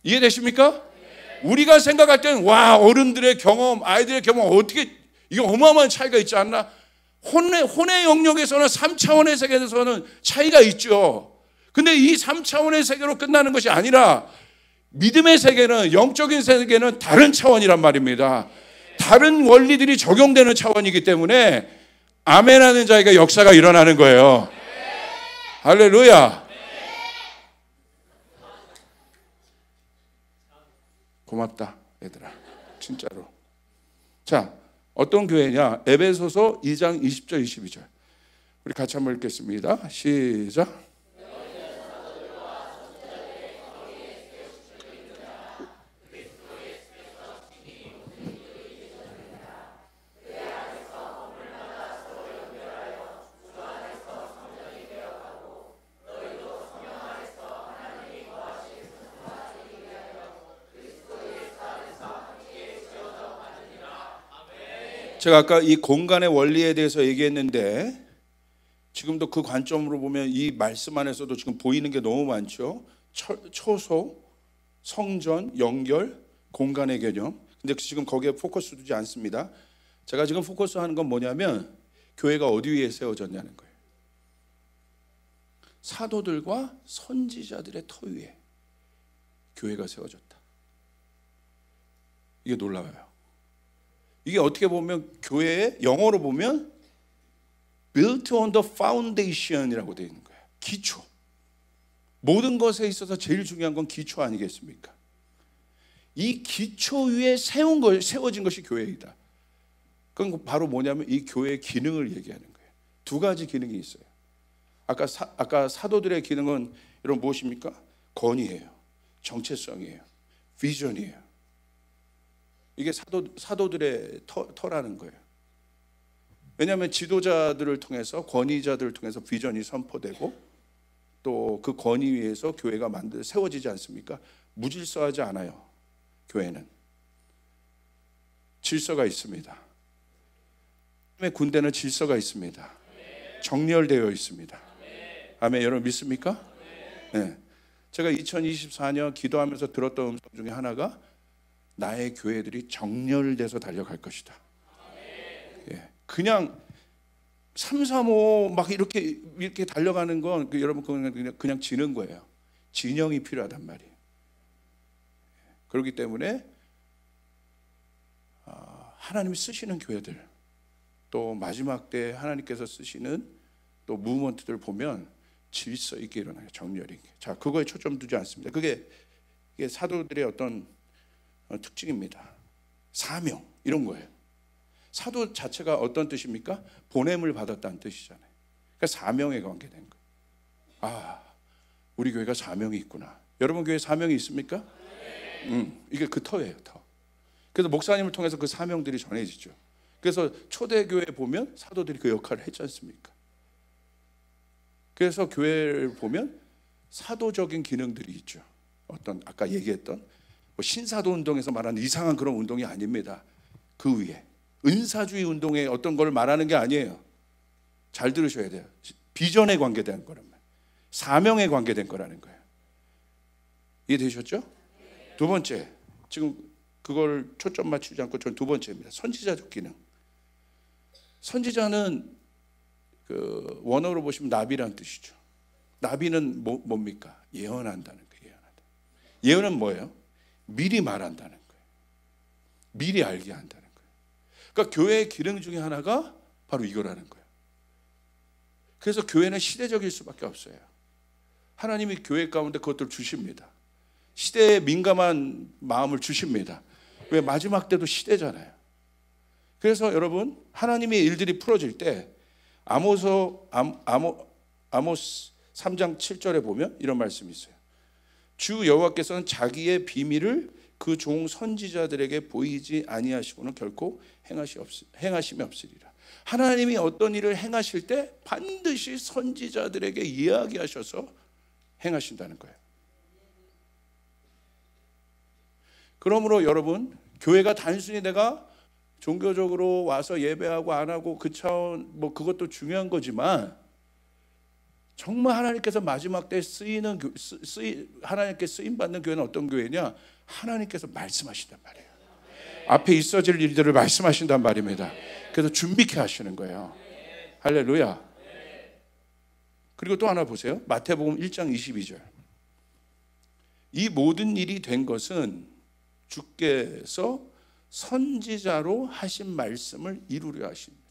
이해되십니까? 우리가 생각할 때는 와, 어른들의 경험, 아이들의 경험, 어떻게 이게 어마어마한 차이가 있지 않나? 혼의 영역에서는 3차원의 세계에서는 차이가 있죠. 근데 이 3차원의 세계로 끝나는 것이 아니라 믿음의 세계는, 영적인 세계는 다른 차원이란 말입니다. 다른 원리들이 적용되는 차원이기 때문에 아멘하는 자에게 역사가 일어나는 거예요. 할렐루야. 고맙다, 얘들아. 진짜로. 자, 어떤 교회냐? 에베소서 2장 20절 22절. 우리 같이 한번 읽겠습니다. 시작. 제가 아까 이 공간의 원리에 대해서 얘기했는데, 지금도 그 관점으로 보면 이 말씀 안에서도 지금 보이는 게 너무 많죠. 초소, 성전, 연결, 공간의 개념. 근데 지금 거기에 포커스 두지 않습니다. 제가 지금 포커스하는 건 뭐냐면, 교회가 어디 위에 세워졌냐는 거예요. 사도들과 선지자들의 터 위에 교회가 세워졌다. 이게 놀라워요. 이게 어떻게 보면 교회의, 영어로 보면 built on the foundation이라고 되어 있는 거예요. 기초. 모든 것에 있어서 제일 중요한 건 기초 아니겠습니까? 이 기초 위에 세워진 것이 교회이다. 그건 바로 뭐냐면 이 교회의 기능을 얘기하는 거예요. 두 가지 기능이 있어요. 아까 사도들의 기능은 여러분 무엇입니까? 권위예요. 정체성이에요. 비전이에요. 이게 사도들의 터라는 거예요. 왜냐하면 지도자들을 통해서, 권위자들을 통해서 비전이 선포되고 또 그 권위 위에서 교회가 세워지지 않습니까? 무질서하지 않아요. 교회는 질서가 있습니다. 군대는 질서가 있습니다. 정렬되어 있습니다. 아멘. 여러분 믿습니까? 네. 제가 2024년 기도하면서 들었던 음성 중에 하나가 나의 교회들이 정렬돼서 달려갈 것이다. 예. 그냥 335 막 이렇게 달려가는 건 여러분 그냥 지는 거예요. 진영이 필요하단 말이에요. 그렇기 때문에 하나님이 쓰시는 교회들, 또 마지막 때 하나님께서 쓰시는 또 무브먼트들 보면 질서 있게 일어나요. 정렬 있게. 자, 그거에 초점 두지 않습니다. 그게 사도들의 어떤 특징입니다. 사명 이런 거예요. 사도 자체가 어떤 뜻입니까? 보냄을 받았다는 뜻이잖아요. 그러니까 사명에 관계된 거예요. 우리 교회가 사명이 있구나. 여러분 교회 사명이 있습니까? 이게 그 터예요, 터. 그래서 목사님을 통해서 그 사명들이 전해지죠. 그래서 초대교회에 보면 사도들이 그 역할을 했지 않습니까? 그래서 교회를 보면 사도적인 기능들이 있죠. 어떤 아까 얘기했던 신사도 운동에서 말하는 이상한 그런 운동이 아닙니다. 그 위에 은사주의 운동의 어떤 걸 말하는 게 아니에요. 잘 들으셔야 돼요. 비전에 관계된 거란 말이에요. 사명에 관계된 거라는 거예요. 이해되셨죠? 두 번째, 지금 그걸 초점 맞추지 않고 전 두 번째입니다. 선지자적 기능. 선지자는 그 원어로 보시면 나비라는 뜻이죠. 나비는 뭡니까? 예언한다는 거예요. 예언은 뭐예요? 미리 말한다는 거예요. 미리 알게 한다는 거예요. 그러니까 교회의 기능 중에 하나가 바로 이거라는 거예요. 그래서 교회는 시대적일 수밖에 없어요. 하나님이 교회 가운데 그것들을 주십니다. 시대에 민감한 마음을 주십니다. 왜? 마지막 때도 시대잖아요. 그래서 여러분 하나님의 일들이 풀어질 때 아모스 3장 7절에 보면 이런 말씀이 있어요. 주 여호와께서는 자기의 비밀을 그 종 선지자들에게 보이지 아니하시고는 결코 행하심이 없으리라. 하나님이 어떤 일을 행하실 때 반드시 선지자들에게 이야기하셔서 행하신다는 거예요. 그러므로 여러분, 교회가 단순히 내가 종교적으로 와서 예배하고 안 하고 그 차원 그것도 중요한 거지만 정말 하나님께서 마지막 때 하나님께 쓰임 받는 교회는 어떤 교회냐? 하나님께서 말씀하신단 말이에요. 앞에 있어질 일들을 말씀하신단 말입니다. 그래서 준비케 하시는 거예요. 할렐루야. 그리고 또 하나 보세요. 마태복음 1장 22절. 이 모든 일이 된 것은 주께서 선지자로 하신 말씀을 이루려 하십니다.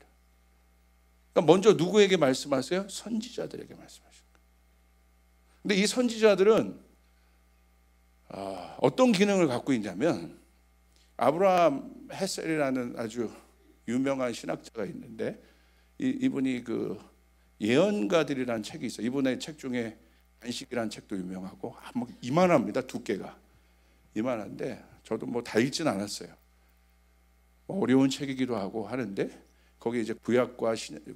그러니까 먼저 누구에게 말씀하세요? 선지자들에게 말씀하십니다. 근데 이 선지자들은 어떤 기능을 갖고 있냐면 아브라함 헤셀이라는 아주 유명한 신학자가 있는데 이분이 그 예언가들이라는 책이 있어요. 이분의 책 중에 안식이라는 책도 유명하고 이만합니다. 두께가 이만한데 저도 다 읽진 않았어요. 어려운 책이기도 하고 하는데 거기에 이제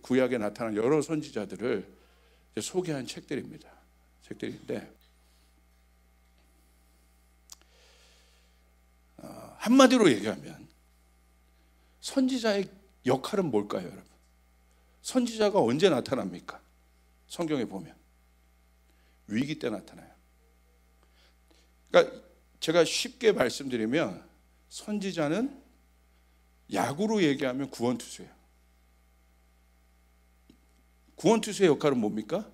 구약에 나타난 여러 선지자들을 이제 소개한 책들입니다. 책들인데 한마디로 얘기하면 선지자의 역할은 뭘까요, 여러분? 선지자가 언제 나타납니까? 성경에 보면 위기 때 나타나요. 그러니까 제가 쉽게 말씀드리면 선지자는 야구로 얘기하면 구원투수예요. 구원투수의 역할은 뭡니까?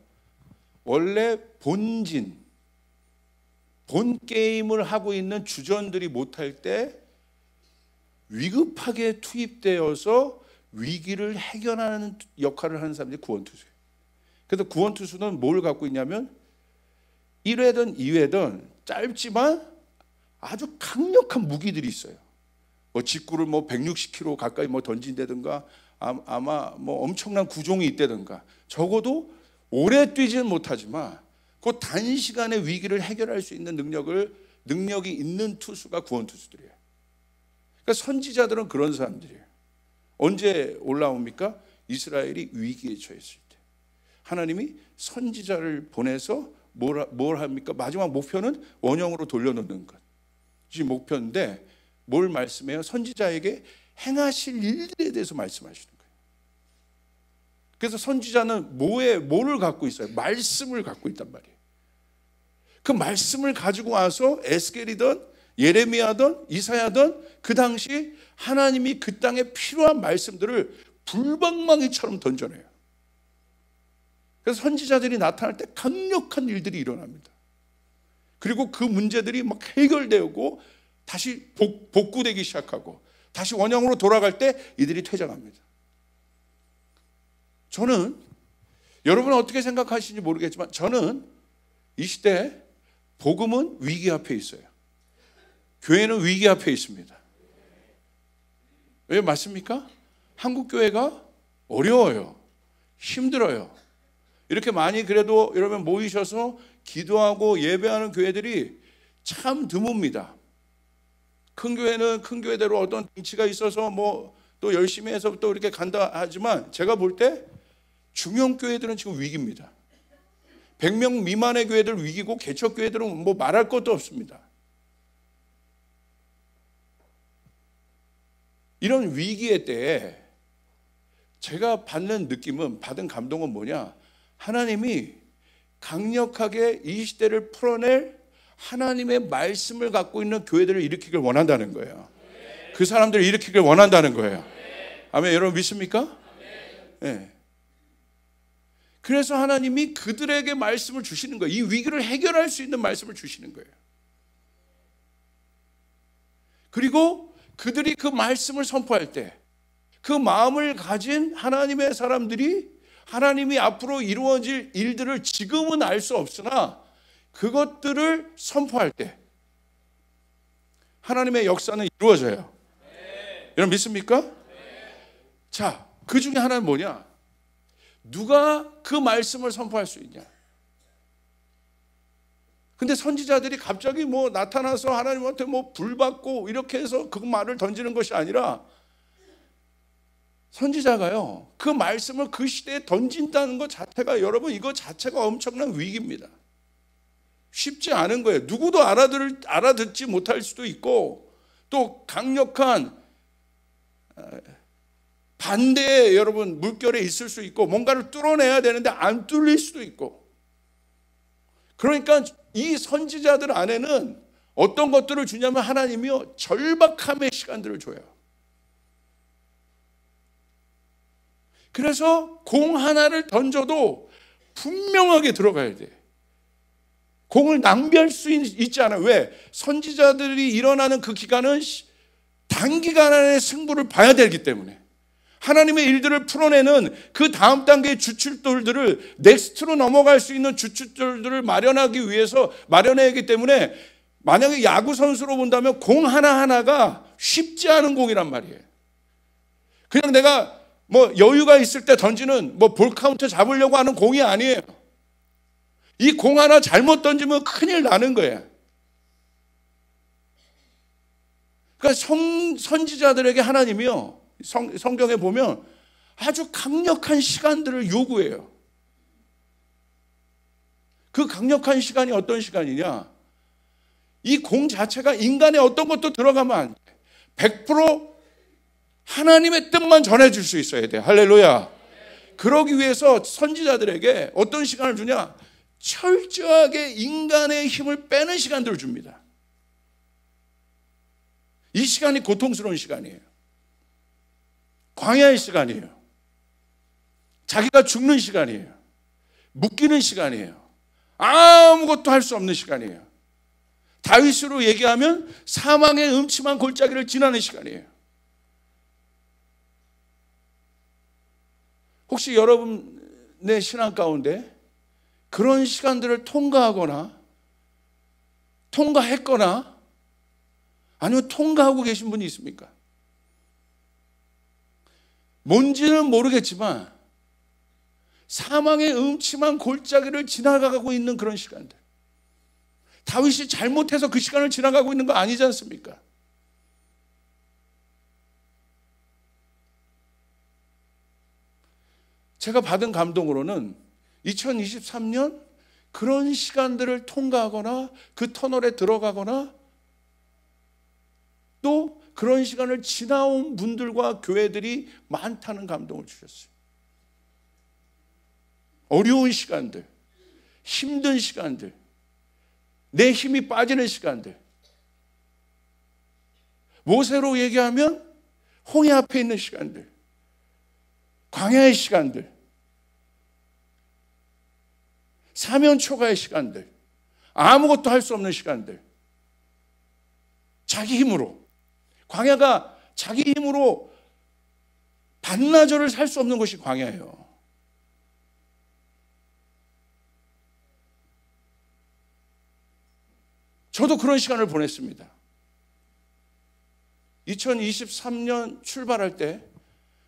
원래 본 게임을 하고 있는 주전들이 못할 때 위급하게 투입되어서 위기를 해결하는 역할을 하는 사람들이 구원투수예요. 그래서 구원투수는 뭘 갖고 있냐면 1회든 2회든 짧지만 아주 강력한 무기들이 있어요. 뭐 직구를 뭐 160km 가까이 뭐 던진다든가, 아마 뭐 엄청난 구종이 있다든가, 적어도 오래 뛰지는 못하지만 그 단시간에 위기를 해결할 수 있는 능력이 있는 투수가 구원투수들이에요. 그러니까 선지자들은 그런 사람들이에요. 언제 올라옵니까? 이스라엘이 위기에 처했을 때 하나님이 선지자를 보내서 뭘 합니까? 마지막 목표는 원형으로 돌려놓는 것. 이 목표인데 뭘 말씀해요? 선지자에게 행하실 일들에 대해서 말씀하시는 거예요. 그래서 선지자는 뭐를 갖고 있어요? 말씀을 갖고 있단 말이에요. 그 말씀을 가지고 와서 에스겔이든 예레미야든 이사야든 그 당시 하나님이 그 땅에 필요한 말씀들을 불방망이처럼 던져내요. 그래서 선지자들이 나타날 때 강력한 일들이 일어납니다. 그리고 그 문제들이 막 해결되고 다시 복구되기 시작하고 다시 원형으로 돌아갈 때 이들이 퇴장합니다. 저는, 여러분은 어떻게 생각하시는지 모르겠지만 저는 이 시대 복음은 위기 앞에 있어요. 교회는 위기 앞에 있습니다. 왜 맞습니까? 한국 교회가 어려워요. 힘들어요. 이렇게 많이 그래도 여러분 모이셔서 기도하고 예배하는 교회들이 참 드뭅니다. 큰 교회는 큰 교회대로 어떤 등치가 있어서 뭐 또 열심히 해서 또 이렇게 간다 하지만 제가 볼 때 중형 교회들은 지금 위기입니다. 100명 미만의 교회들 위기고 개척 교회들은 뭐 말할 것도 없습니다. 이런 위기의 때에 제가 받는 느낌은, 받은 감동은 뭐냐? 하나님이 강력하게 이 시대를 풀어낼 하나님의 말씀을 갖고 있는 교회들을 일으키길 원한다는 거예요. 그 사람들을 일으키길 원한다는 거예요. 아멘. 여러분 믿습니까? 네. 그래서 하나님이 그들에게 말씀을 주시는 거예요. 이 위기를 해결할 수 있는 말씀을 주시는 거예요. 그리고 그들이 그 말씀을 선포할 때 그 마음을 가진 하나님의 사람들이 하나님이 앞으로 이루어질 일들을 지금은 알 수 없으나 그것들을 선포할 때 하나님의 역사는 이루어져요. 여러분 믿습니까? 자, 그 중에 하나는 뭐냐? 누가 그 말씀을 선포할 수 있냐? 근데 선지자들이 갑자기 뭐 나타나서 하나님한테 뭐 불받고 이렇게 해서 그 말을 던지는 것이 아니라 선지자가요, 그 말씀을 그 시대에 던진다는 것 자체가, 여러분 이거 자체가 엄청난 위기입니다. 쉽지 않은 거예요. 누구도 알아듣지 못할 수도 있고 또 강력한 반대의 여러분 물결에 있을 수 있고 뭔가를 뚫어내야 되는데 안 뚫릴 수도 있고, 그러니까 이 선지자들 안에는 어떤 것들을 주냐면 하나님이요 절박함의 시간들을 줘요. 그래서 공 하나를 던져도 분명하게 들어가야 돼. 공을 낭비할 수 있지 않아요. 왜? 선지자들이 일어나는 그 기간은 단기간 안에 승부를 봐야 되기 때문에 하나님의 일들을 풀어내는 그 다음 단계의 주춧돌들을 넥스트로 넘어갈 수 있는 주춧돌들을 마련하기 위해서 마련해야 하기 때문에 만약에 야구 선수로 본다면 공 하나하나가 쉽지 않은 공이란 말이에요. 그냥 내가 뭐 여유가 있을 때 던지는 뭐 볼 카운트 잡으려고 하는 공이 아니에요. 이 공 하나 잘못 던지면 큰일 나는 거예요. 그러니까 선지자들에게 하나님이요 성경에 보면 아주 강력한 시간들을 요구해요. 그 강력한 시간이 어떤 시간이냐? 이 공 자체가 인간의 어떤 것도 들어가면 안 돼. 100% 하나님의 뜻만 전해줄 수 있어야 돼. 할렐루야. 그러기 위해서 선지자들에게 어떤 시간을 주냐? 철저하게 인간의 힘을 빼는 시간들을 줍니다. 이 시간이 고통스러운 시간이에요. 광야의 시간이에요. 자기가 죽는 시간이에요. 묶이는 시간이에요. 아무것도 할 수 없는 시간이에요. 다윗으로 얘기하면 사망의 음침한 골짜기를 지나는 시간이에요. 혹시 여러분의 신앙 가운데 그런 시간들을 통과했거나 아니면 통과하고 계신 분이 있습니까? 뭔지는 모르겠지만 사망의 음침한 골짜기를 지나가고 있는 그런 시간들. 다윗이 잘못해서 그 시간을 지나가고 있는 거 아니지 않습니까? 제가 받은 감동으로는 2023년 그런 시간들을 통과하거나 그 터널에 들어가거나 또 그런 시간을 지나온 분들과 교회들이 많다는 감동을 주셨어요. 어려운 시간들, 힘든 시간들, 내 힘이 빠지는 시간들, 모세로 얘기하면 홍해 앞에 있는 시간들, 광야의 시간들, 사면 초가의 시간들, 아무것도 할 수 없는 시간들, 자기 힘으로, 광야가 자기 힘으로 반나절을 살 수 없는 것이 광야예요. 저도 그런 시간을 보냈습니다. 2023년 출발할 때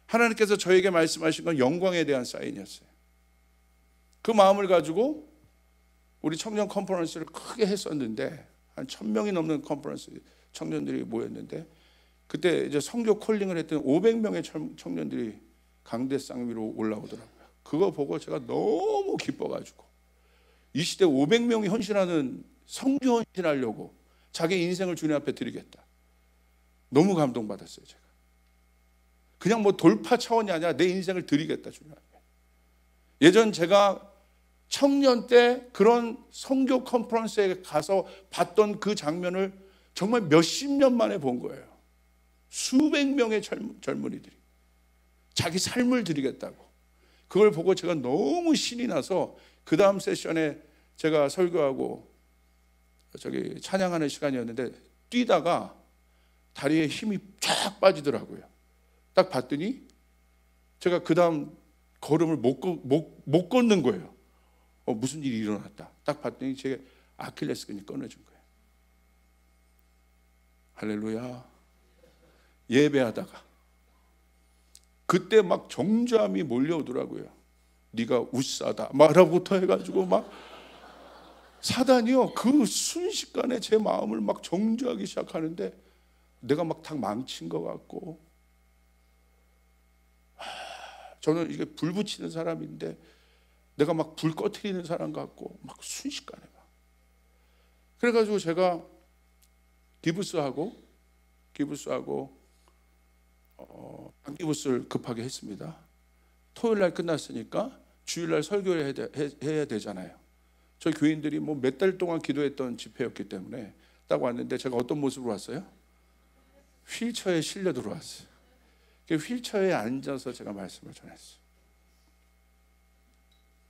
하나님께서 저에게 말씀하신 건 영광에 대한 사인이었어요. 그 마음을 가지고 우리 청년 컨퍼런스를 크게 했었는데 한 1000명이 넘는 컨퍼런스 청년들이 모였는데 그때 이제 선교 콜링을 했던 500명의 청년들이 강대상 위로 올라오더라고요. 그거 보고 제가 너무 기뻐가지고 이 시대 500명이 헌신하는 선교 헌신하려고 자기 인생을 주님 앞에 드리겠다. 너무 감동받았어요. 제가 그냥 뭐 돌파 차원이 아니라 내 인생을 드리겠다 주님 앞에. 예전 제가 청년 때 그런 선교 컨퍼런스에 가서 봤던 그 장면을 정말 몇십 년 만에 본 거예요. 수백 명의 젊은이들이 자기 삶을 드리겠다고. 그걸 보고 제가 너무 신이 나서 그 다음 세션에 제가 설교하고 저기 찬양하는 시간이었는데 뛰다가 다리에 힘이 쫙 빠지더라고요. 딱 봤더니 제가 그 다음 걸음을 못 걷는 거예요. 무슨 일이 일어났다. 딱 봤더니 제 아킬레스건이 끊어진 거예요. 할렐루야. 예배하다가 그때 막 정죄함이 몰려오더라고요. 네가 웃사다 말하부터 해가지고 막 사단이요 그 순식간에 제 마음을 막 정죄하기 시작하는데 내가 막 다 망친 것 같고, 저는 이게 불 붙이는 사람인데 내가 막 불 꺼트리는 사람 같고 막 순식간에 막. 그래가지고 제가 기부스하고 단기부스를 급하게 했습니다. 토요일 날 끝났으니까 주일 날 설교를 해야 되잖아요. 저희 교인들이 뭐 몇 달 동안 기도했던 집회였기 때문에 딱 왔는데 제가 어떤 모습으로 왔어요? 휠체어에 실려 들어왔어요. 휠체어에 앉아서 제가 말씀을 전했어요.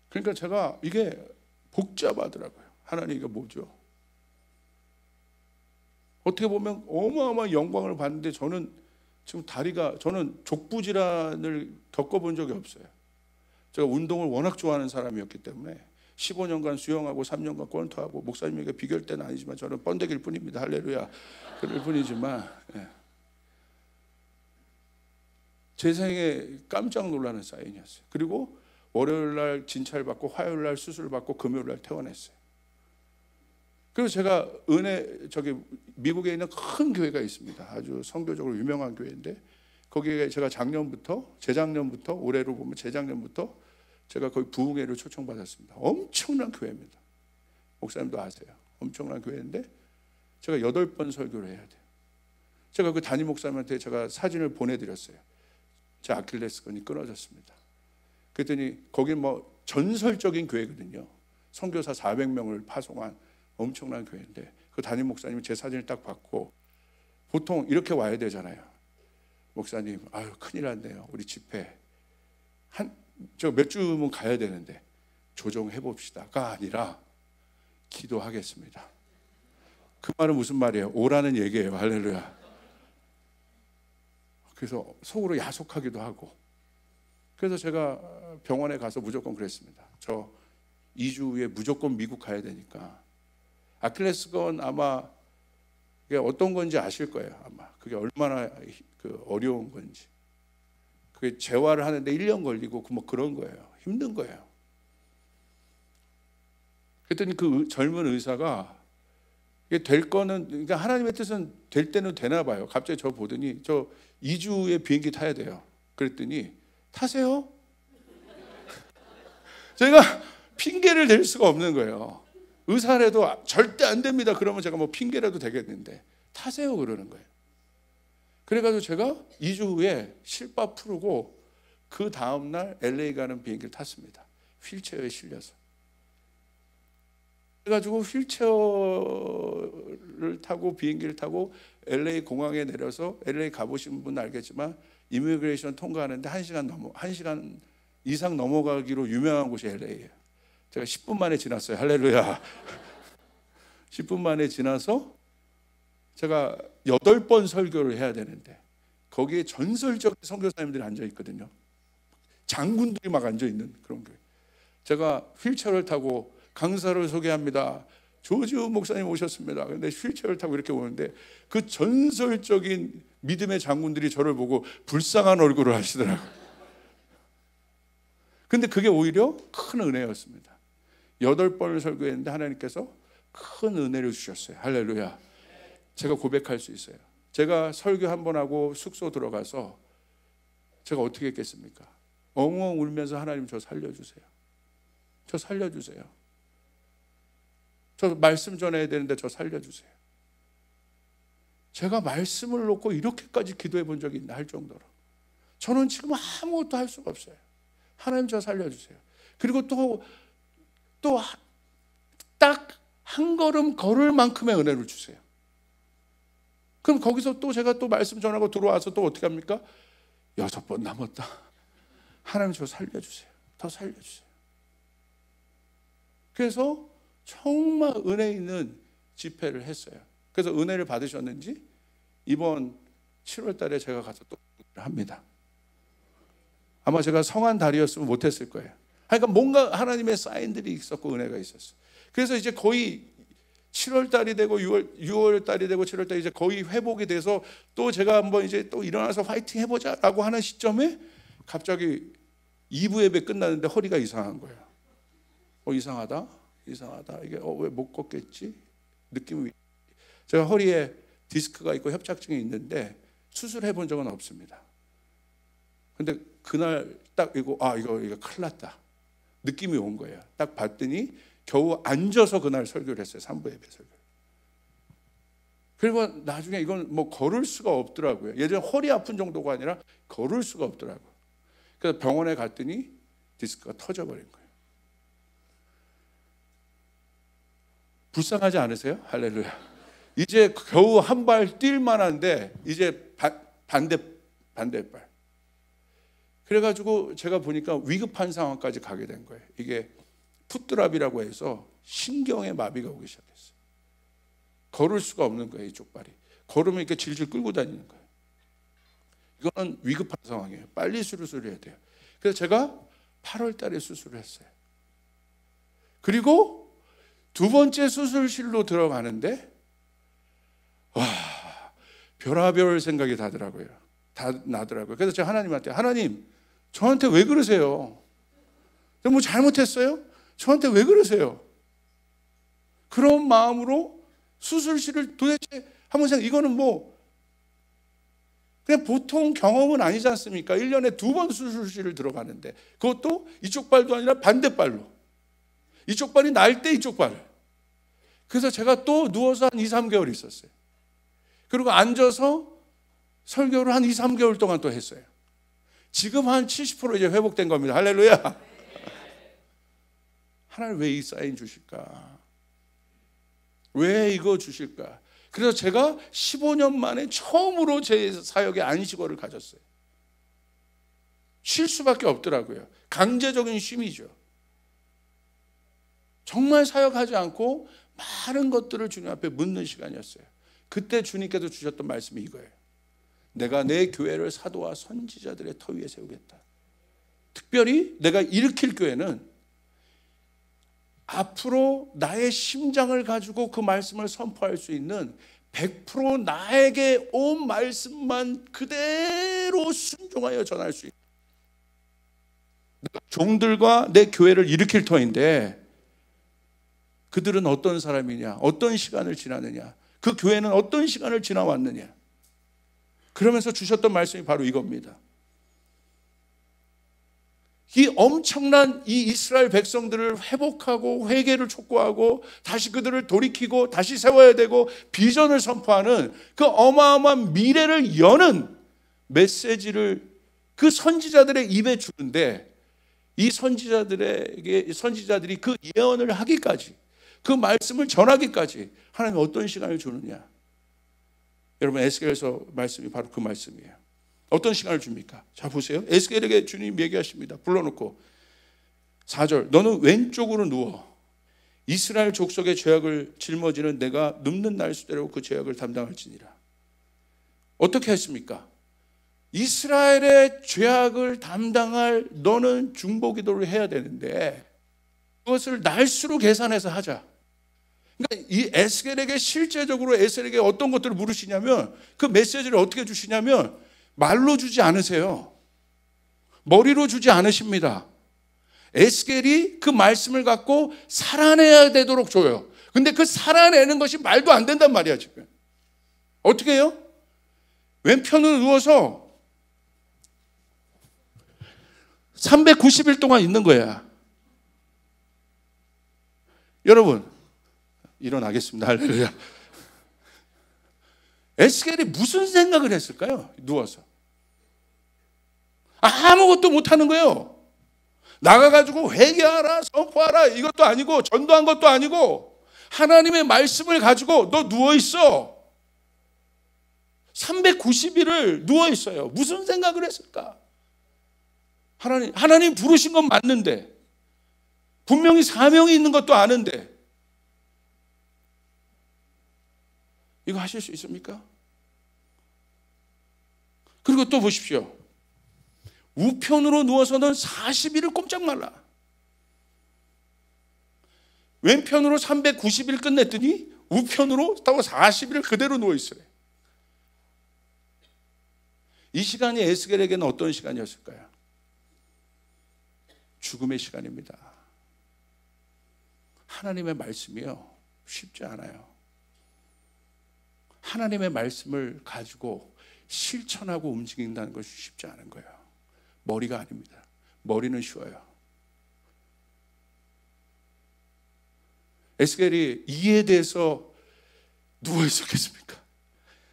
그러니까 제가 이게 복잡하더라고요. 하나님 이게 뭐죠? 어떻게 보면 어마어마한 영광을 받는데 저는 지금 저는 족부 질환을 겪어본 적이 없어요. 제가 운동을 워낙 좋아하는 사람이었기 때문에 15년간 수영하고 3년간 권투하고 목사님에게 비교할 때는 아니지만 저는 번데기일 뿐입니다. 할렐루야. 그럴 뿐이지만 제 생에 깜짝 놀라는 사인이었어요. 그리고 월요일 날 진찰받고 화요일 날 수술받고 금요일 날 퇴원했어요. 그리고 제가 미국에 있는 큰 교회가 있습니다. 아주 선교적으로 유명한 교회인데 거기에 제가 재작년부터 올해로 보면 재작년부터 제가 거기 부흥회를 초청받았습니다. 엄청난 교회입니다. 목사님도 아세요. 엄청난 교회인데 제가 8번 설교를 해야 돼요. 제가 그 담임 목사님한테 제가 사진을 보내드렸어요. 제 아킬레스건이 끊어졌습니다. 그랬더니 거긴 뭐 전설적인 교회거든요. 선교사 400명을 파송한 엄청난 교회인데 그 담임 목사님이 제 사진을 딱 받고, 보통 이렇게 와야 되잖아요. 목사님, 아유 큰일 났네요. 우리 집회 저 몇 주면 가야 되는데 조정해 봅시다가 아니라 기도하겠습니다. 그 말은 무슨 말이에요? 오라는 얘기예요. 할렐루야. 그래서 속으로 야속하기도 하고 그래서 제가 병원에 가서 무조건 그랬습니다. 저 2주 후에 무조건 미국 가야 되니까. 아킬레스건 아마 그게 어떤 건지 아실 거예요. 아마 그게 얼마나 어려운 건지. 그게 재활을 하는데 1년 걸리고 뭐 그런 거예요. 힘든 거예요. 그랬더니 그 젊은 의사가 이게 될 거는, 그러니까 하나님의 뜻은 될 때는 되나 봐요. 갑자기 저 보더니 저 2주 후에 비행기 타야 돼요. 그랬더니 타세요? 제가 핑계를 댈 수가 없는 거예요. 의사라도 절대 안 됩니다. 그러면 제가 뭐 핑계라도 되겠는데 타세요 그러는 거예요. 그래가지고 제가 2주 후에 실밥 풀고 그 다음날 LA 가는 비행기를 탔습니다. 휠체어에 실려서. 그래가지고 휠체어를 타고 비행기를 타고 LA 공항에 내려서, LA 가보신 분은 알겠지만 이미그레이션 통과하는데 1시간 이상 넘어가기로 유명한 곳이 LA예요. 제가 10분 만에 지났어요. 할렐루야. 10분 만에 지나서 제가 8번 설교를 해야 되는데 거기에 전설적 선교사님들이 앉아 있거든요. 장군들이 막 앉아 있는 그런 거예요. 제가 휠체어를 타고 강사를 소개합니다. 조지우 목사님 오셨습니다. 그런데 휠체어를 타고 이렇게 오는데 그 전설적인 믿음의 장군들이 저를 보고 불쌍한 얼굴을 하시더라고요. 근데 그게 오히려 큰 은혜였습니다. 8번을 설교했는데 하나님께서 큰 은혜를 주셨어요. 할렐루야. 제가 고백할 수 있어요. 제가 설교 한 번 하고 숙소 들어가서 제가 어떻게 했겠습니까? 엉엉 울면서 하나님 저 살려주세요. 저 살려주세요. 저 말씀 전해야 되는데 저 살려주세요. 제가 말씀을 놓고 이렇게까지 기도해 본 적이 있나 할 정도로 저는 지금 아무것도 할 수가 없어요. 하나님 저 살려주세요. 그리고 또 딱 한 걸음 걸을 만큼의 은혜를 주세요. 그럼 거기서 또 제가 또 말씀 전하고 들어와서 또 어떻게 합니까? 6번 남았다. 하나님 저 살려주세요. 더 살려주세요. 그래서 정말 은혜 있는 집회를 했어요. 그래서 은혜를 받으셨는지 이번 7월 달에 제가 가서 또 합니다. 아마 제가 성한 달이었으면 못했을 거예요. 그러니까 뭔가 하나님의 사인들이 있었고 은혜가 있었어요. 그래서 이제 거의 7월 달이 되고 6월 달이 되고 7월 달이 이제 거의 회복이 돼서 또 제가 한번 이제 또 일어나서 화이팅 해보자라고 하는 시점에 갑자기 2부 예배 끝났는데 허리가 이상한 거예요. 이상하다. 이게 왜 못 걷겠지? 느낌이. 제가 허리에 디스크가 있고 협착증이 있는데 수술해 본 적은 없습니다. 근데 그날 딱 이거 큰일 났다. 느낌이 온 거예요. 딱 봤더니 겨우 앉아서 그날 설교를 했어요. 3부 예배 설교. 그리고 나중에 이건 뭐 걸을 수가 없더라고요. 예전에 허리 아픈 정도가 아니라 걸을 수가 없더라고요. 그래서 병원에 갔더니 디스크가 터져버린 거예요. 불쌍하지 않으세요? 할렐루야. 이제 겨우 한 발 뛸 만한데 이제 반대발. 그래가지고 제가 보니까 위급한 상황까지 가게 된 거예요. 이게 풋드랍이라고 해서 신경에 마비가 오기 시작했어요. 걸을 수가 없는 거예요. 이쪽 발이. 걸으면 이렇게 질질 끌고 다니는 거예요. 이거는 위급한 상황이에요. 빨리 수술을 해야 돼요. 그래서 제가 8월 달에 수술을 했어요. 그리고 2번째 수술실로 들어가는데 별하별 생각이 다 나더라고요. 그래서 제가 하나님한테, 하나님 저한테 왜 그러세요? 제가 뭐 잘못했어요? 저한테 왜 그러세요? 그런 마음으로 수술실을 도대체 한번 생각, 이거는 뭐 그냥 보통 경험은 아니지 않습니까? 1년에 2번 수술실을 들어가는데 그것도 이쪽 발도 아니라 반대발로, 이쪽 발이 날 때 이쪽 발. 그래서 제가 또 누워서 한 2, 3개월 있었어요. 그리고 앉아서 설교를 한 2, 3개월 동안 또 했어요. 지금 한 70% 이제 회복된 겁니다. 할렐루야. 하나님 왜 이 사인 주실까? 왜 이거 주실까? 그래서 제가 15년 만에 처음으로 제 사역에 안식월을 가졌어요. 쉴 수밖에 없더라고요. 강제적인 쉼이죠. 정말 사역하지 않고 많은 것들을 주님 앞에 묻는 시간이었어요. 그때 주님께서 주셨던 말씀이 이거예요. 내가 내 교회를 사도와 선지자들의 터 위에 세우겠다. 특별히 내가 일으킬 교회는 앞으로 나의 심장을 가지고 그 말씀을 선포할 수 있는 100% 나에게 온 말씀만 그대로 순종하여 전할 수 있는 종들과 내 교회를 일으킬 터인데, 그들은 어떤 사람이냐, 어떤 시간을 지나느냐, 그 교회는 어떤 시간을 지나왔느냐. 그러면서 주셨던 말씀이 바로 이겁니다. 이 엄청난 이 이스라엘 백성들을 회복하고 회개를 촉구하고 다시 그들을 돌이키고 다시 세워야 되고 비전을 선포하는 그 어마어마한 미래를 여는 메시지를 그 선지자들의 입에 주는데, 이 선지자들이 그 예언을 하기까지, 그 말씀을 전하기까지 하나님이 어떤 시간을 주느냐. 여러분, 에스겔에서 말씀이 바로 그 말씀이에요. 어떤 시간을 줍니까? 자, 보세요. 에스겔에게 주님 얘기하십니다. 불러놓고 4절, 너는 왼쪽으로 누워 이스라엘 족속의 죄악을 짊어지는 내가 눕는 날수대로 그 죄악을 담당할지니라. 어떻게 했습니까? 이스라엘의 죄악을 담당할 너는 중보기도를 해야 되는데 그것을 날수로 계산해서 하자. 그러니까 이 에스겔에게 실제적으로 에스겔에게 어떤 것들을 물으시냐면, 그 메시지를 어떻게 주시냐면 말로 주지 않으세요. 머리로 주지 않으십니다. 에스겔이 그 말씀을 갖고 살아내야 되도록 줘요. 근데 그 살아내는 것이 말도 안 된단 말이야 지금. 어떻게 해요? 왼편으로 누워서 390일 동안 있는 거야. 여러분, 일어나겠습니다. 할렐루야. 에스겔이 무슨 생각을 했을까요? 누워서 아무것도 못하는 거예요. 나가가지고 회개하라, 선포하라 이것도 아니고, 전도한 것도 아니고, 하나님의 말씀을 가지고 너 누워있어. 390일을 누워있어요. 무슨 생각을 했을까? 하나님 부르신 건 맞는데, 분명히 사명이 있는 것도 아는데, 이거 하실 수 있습니까? 그리고 또 보십시오. 우편으로 누워서는 40일을 꼼짝 말라. 왼편으로 390일 끝냈더니 우편으로 또 40일 그대로 누워있어요. 이 시간이 에스겔에게는 어떤 시간이었을까요? 죽음의 시간입니다. 하나님의 말씀이요, 쉽지 않아요. 하나님의 말씀을 가지고 실천하고 움직인다는 것이 쉽지 않은 거예요. 머리가 아닙니다. 머리는 쉬워요. 에스겔이 이에 대해서 누워 있었겠습니까?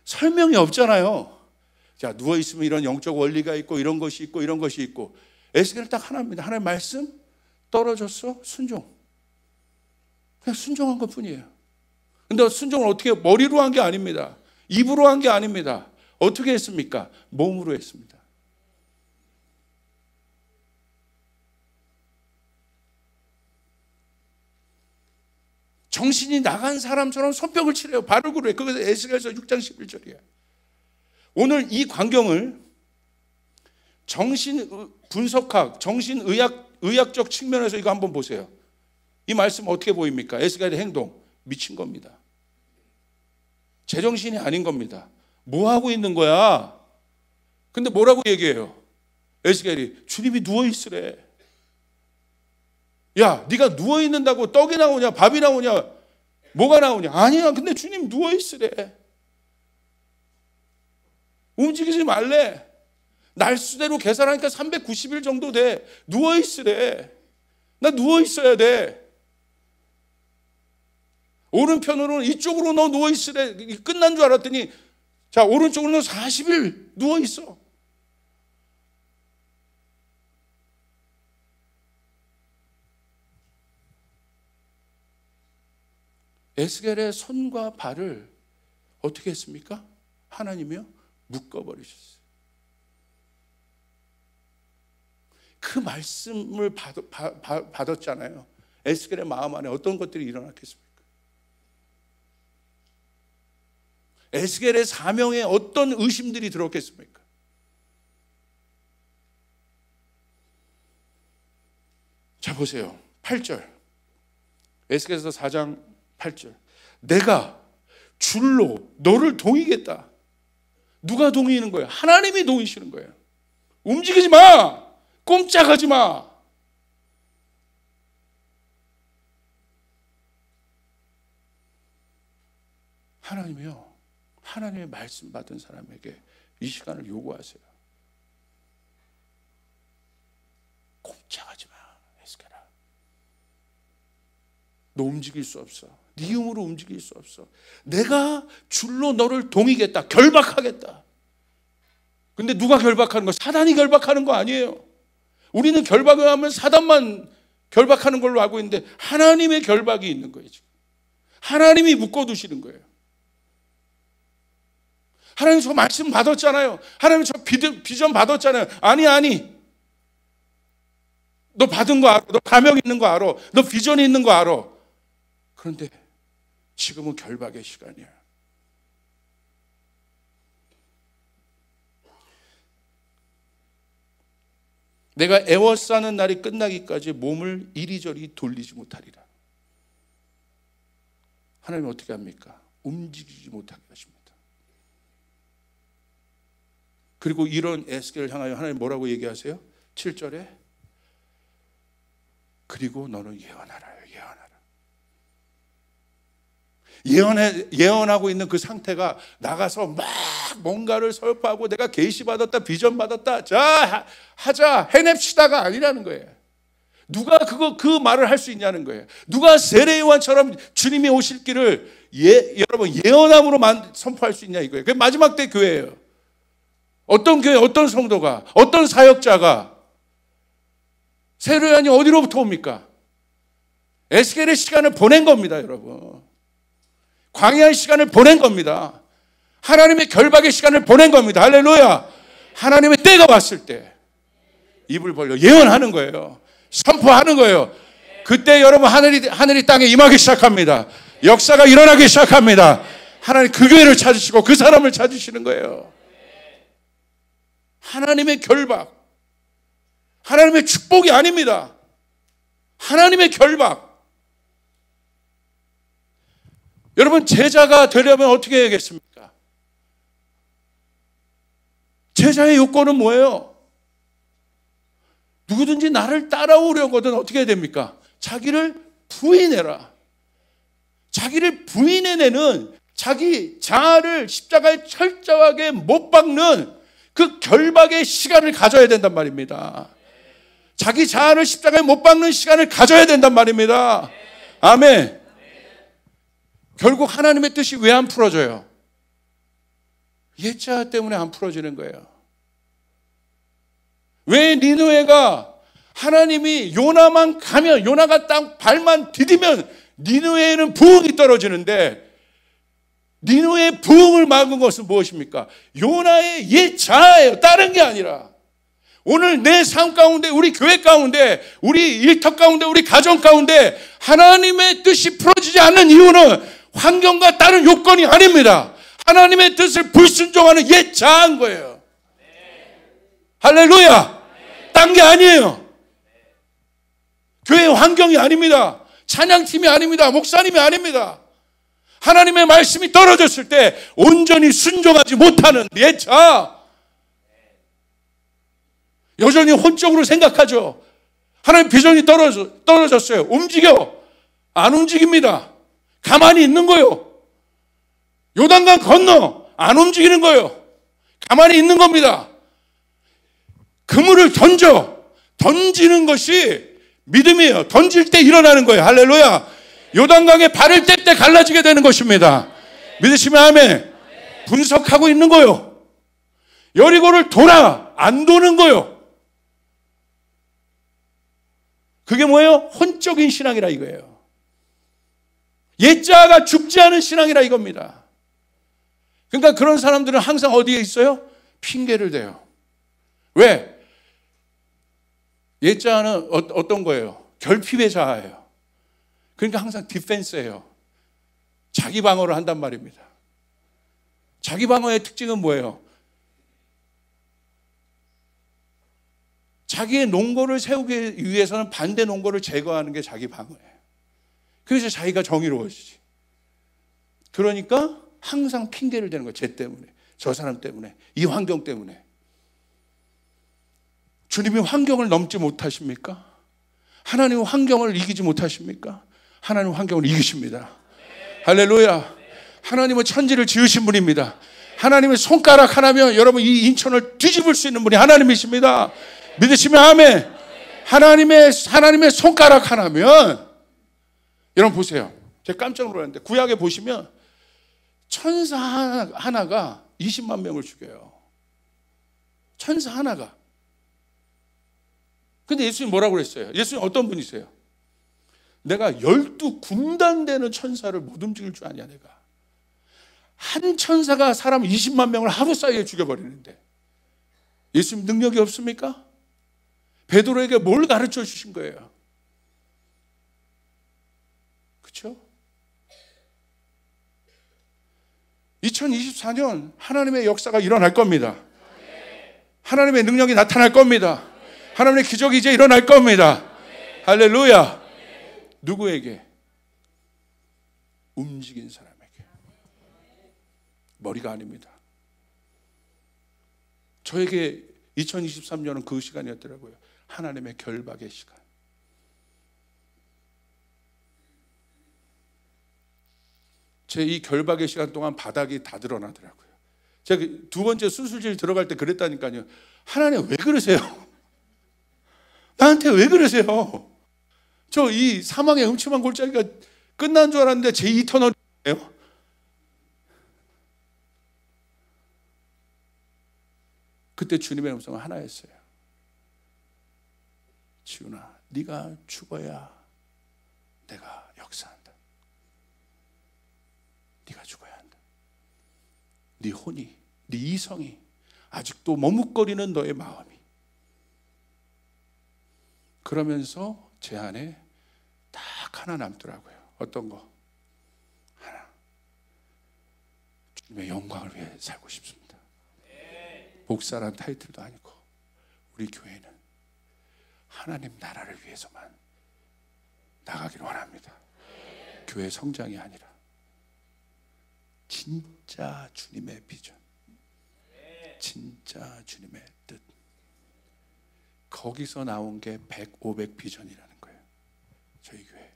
설명이 없잖아요. 자, 누워 있으면 이런 영적 원리가 있고 이런 것이 있고 이런 것이 있고. 에스겔은 딱 하나입니다. 하나님의 말씀 떨어졌어, 순종. 그냥 순종한 것뿐이에요. 근데 순종을 어떻게 해요? 머리로 한 게 아닙니다. 입으로 한 게 아닙니다. 어떻게 했습니까? 몸으로 했습니다. 정신이 나간 사람처럼 손뼉을 치래요. 발을 굴어요. 그것은 에스겔서 6장 11절이에요. 오늘 이 광경을 정신 분석학, 의학적 측면에서 이거 한번 보세요. 이 말씀 어떻게 보입니까? 에스겔의 행동 미친 겁니다. 제정신이 아닌 겁니다. 뭐 하고 있는 거야? 근데 뭐라고 얘기해요? 에스겔이 주님이 누워 있으래. 야, 네가 누워 있는다고 떡이 나오냐, 밥이 나오냐, 뭐가 나오냐? 아니야. 근데 주님 누워 있으래. 움직이지 말래. 날수대로 계산하니까 390일 정도 돼. 누워 있으래. 나 누워 있어야 돼. 오른편으로는 이쪽으로 너 누워 있으래. 끝난 줄 알았더니, 자, 오른쪽으로 너 40일 누워 있어. 에스겔의 손과 발을 어떻게 했습니까? 하나님이요? 묶어버리셨어요. 그 말씀을 받았잖아요. 에스겔의 마음 안에 어떤 것들이 일어났겠습니까? 에스겔의 사명에 어떤 의심들이 들었겠습니까? 자 보세요. 8절. 에스겔서 4장 8절. 내가 줄로 너를 동이겠다. 누가 동이는 거예요? 하나님이 동이시는 거예요. 움직이지 마. 꼼짝하지 마. 하나님이요, 하나님의 말씀 받은 사람에게 이 시간을 요구하세요. 꼼짝하지 마, 에스겔아. 너 움직일 수 없어. 네 힘으로 움직일 수 없어. 내가 줄로 너를 동이겠다. 결박하겠다. 근데 누가 결박하는 거? 사단이 결박하는 거 아니에요. 우리는 결박을 하면 사단만 결박하는 걸로 알고 있는데 하나님의 결박이 있는 거예요. 지금. 하나님이 묶어두시는 거예요. 하나님 저 말씀 받았잖아요. 하나님 저 비전 받았잖아요. 아니. 너 받은 거 알아. 너 가명 있는 거 알아. 너 비전이 있는 거 알아. 그런데 지금은 결박의 시간이야. 내가 애워싸는 날이 끝나기까지 몸을 이리저리 돌리지 못하리라. 하나님 어떻게 합니까? 움직이지 못하게 하십니다. 그리고 이런 에스겔을 향하여 하나님 뭐라고 얘기하세요? 7절에 그리고 너는 예언하라. 예언하고 있는 그 상태가 나가서 막 뭔가를 설파하고 내가 계시 받았다, 비전 받았다, 자 하자, 해냅시다가 아니라는 거예요. 누가 그 말을 할 수 있냐는 거예요. 누가 세례 요한처럼 주님이 오실 길을 여러분 예언함으로 선포할 수 있냐 이거예요. 그게 마지막 때 교회예요. 어떤 교회, 어떤 성도가, 어떤 사역자가 세례 요한이 어디로부터 옵니까? 에스겔의 시간을 보낸 겁니다, 여러분. 광야의 시간을 보낸 겁니다. 하나님의 결박의 시간을 보낸 겁니다. 할렐루야. 하나님의 때가 왔을 때 입을 벌려 예언하는 거예요. 선포하는 거예요. 그때 여러분 하늘이 땅에 임하기 시작합니다. 역사가 일어나기 시작합니다. 하나님 그 교회를 찾으시고 그 사람을 찾으시는 거예요. 하나님의 결박, 하나님의 축복이 아닙니다. 하나님의 결박. 여러분 제자가 되려면 어떻게 해야겠습니까? 제자의 요건은 뭐예요? 누구든지 나를 따라오려거든 어떻게 해야 됩니까? 자기를 부인해라. 자기를 부인해내는 자기 자아를 십자가에 철저하게 못 박는 그 결박의 시간을 가져야 된단 말입니다. 자기 자아를 십자가에 못 박는 시간을 가져야 된단 말입니다. 아멘. 결국 하나님의 뜻이 왜 안 풀어져요? 옛자 때문에 안 풀어지는 거예요. 왜 니느웨가 하나님이 요나만 가면, 요나가 딱 발만 디디면 니느웨에는 부흥이 떨어지는데 니느웨의 부흥을 막은 것은 무엇입니까? 요나의 옛자예요. 다른 게 아니라. 오늘 내 삶 가운데, 우리 교회 가운데, 우리 일터 가운데, 우리 가정 가운데 하나님의 뜻이 풀어지지 않는 이유는 환경과 다른 요건이 아닙니다. 하나님의 뜻을 불순종하는 옛 자아인 거예요. 할렐루야. 딴 게 아니에요. 교회 환경이 아닙니다. 찬양팀이 아닙니다. 목사님이 아닙니다. 하나님의 말씀이 떨어졌을 때 온전히 순종하지 못하는 옛 자아. 여전히 혼적으로 생각하죠. 하나님 비전이 떨어졌어요. 움직여. 안 움직입니다. 가만히 있는 거요. 요단강 건너 안 움직이는 거요. 가만히 있는 겁니다. 그물을 던지는 것이 믿음이에요. 던질 때 일어나는 거예요. 할렐루야. 요단강에 발을 뗄 때 갈라지게 되는 것입니다. 믿으시면 아멘. 분석하고 있는 거요. 여리고를 돌아 안 도는 거요. 그게 뭐예요? 혼적인 신앙이라 이거예요. 옛자가 죽지 않은 신앙이라 이겁니다. 그러니까 그런 사람들은 항상 어디에 있어요? 핑계를 대요. 왜? 옛자는 어떤 거예요? 결핍의 자아예요. 그러니까 항상 디펜스예요. 자기 방어를 한단 말입니다. 자기 방어의 특징은 뭐예요? 자기의 농고를 세우기 위해서는 반대 농고를 제거하는 게 자기 방어예요. 그래서 자기가 정의로워지지. 그러니까 항상 핑계를 대는 거예요. 쟤 때문에, 저 사람 때문에, 이 환경 때문에. 주님이 환경을 넘지 못하십니까? 하나님은 환경을 이기지 못하십니까? 하나님은 환경을 이기십니다. 할렐루야. 하나님은 천지를 지으신 분입니다. 하나님의 손가락 하나면 여러분 이 인천을 뒤집을 수 있는 분이 하나님이십니다. 믿으시면 아멘. 하나님의 손가락 하나면, 여러분 보세요. 제가 깜짝 놀랐는데 구약에 보시면 천사 하나가 20만 명을 죽여요. 천사 하나가. 근데 예수님 뭐라고 그랬어요? 예수님 어떤 분이세요? 내가 12군단 되는 천사를 못 움직일 줄 아냐 내가. 한 천사가 사람 20만 명을 하루 사이에 죽여버리는데 예수님 능력이 없습니까? 베드로에게 뭘 가르쳐 주신 거예요? 그렇죠? 2024년 하나님의 역사가 일어날 겁니다. 하나님의 능력이 나타날 겁니다. 하나님의 기적이 이제 일어날 겁니다. 할렐루야. 누구에게? 움직인 사람에게. 머리가 아닙니다. 저에게 2023년은 그 시간이었더라고요. 하나님의 결박의 시간. 제 이 결박의 시간 동안 바닥이 다 드러나더라고요. 제가 두 번째 수술실 들어갈 때 그랬다니까요. 하나님 왜 그러세요? 나한테 왜 그러세요? 저 이 사망의 음침한 골짜기가 끝난 줄 알았는데 제 이터널이에요. 그때 주님의 음성은 하나였어요. 지훈아, 네가 죽어야 내가 역사한다. 네가 죽어야 한다. 네 혼이, 네 이성이, 아직도 머뭇거리는 너의 마음이. 그러면서 제 안에 딱 하나 남더라고요. 어떤 거? 하나. 주님의 영광을 위해 살고 싶습니다. 목사란 타이틀도 아니고 우리 교회는 하나님 나라를 위해서만 나가기를 원합니다. 교회 성장이 아니라 진짜 주님의 비전, 진짜 주님의 뜻. 거기서 나온 게 100, 500 비전이라는 거예요. 저희 교회.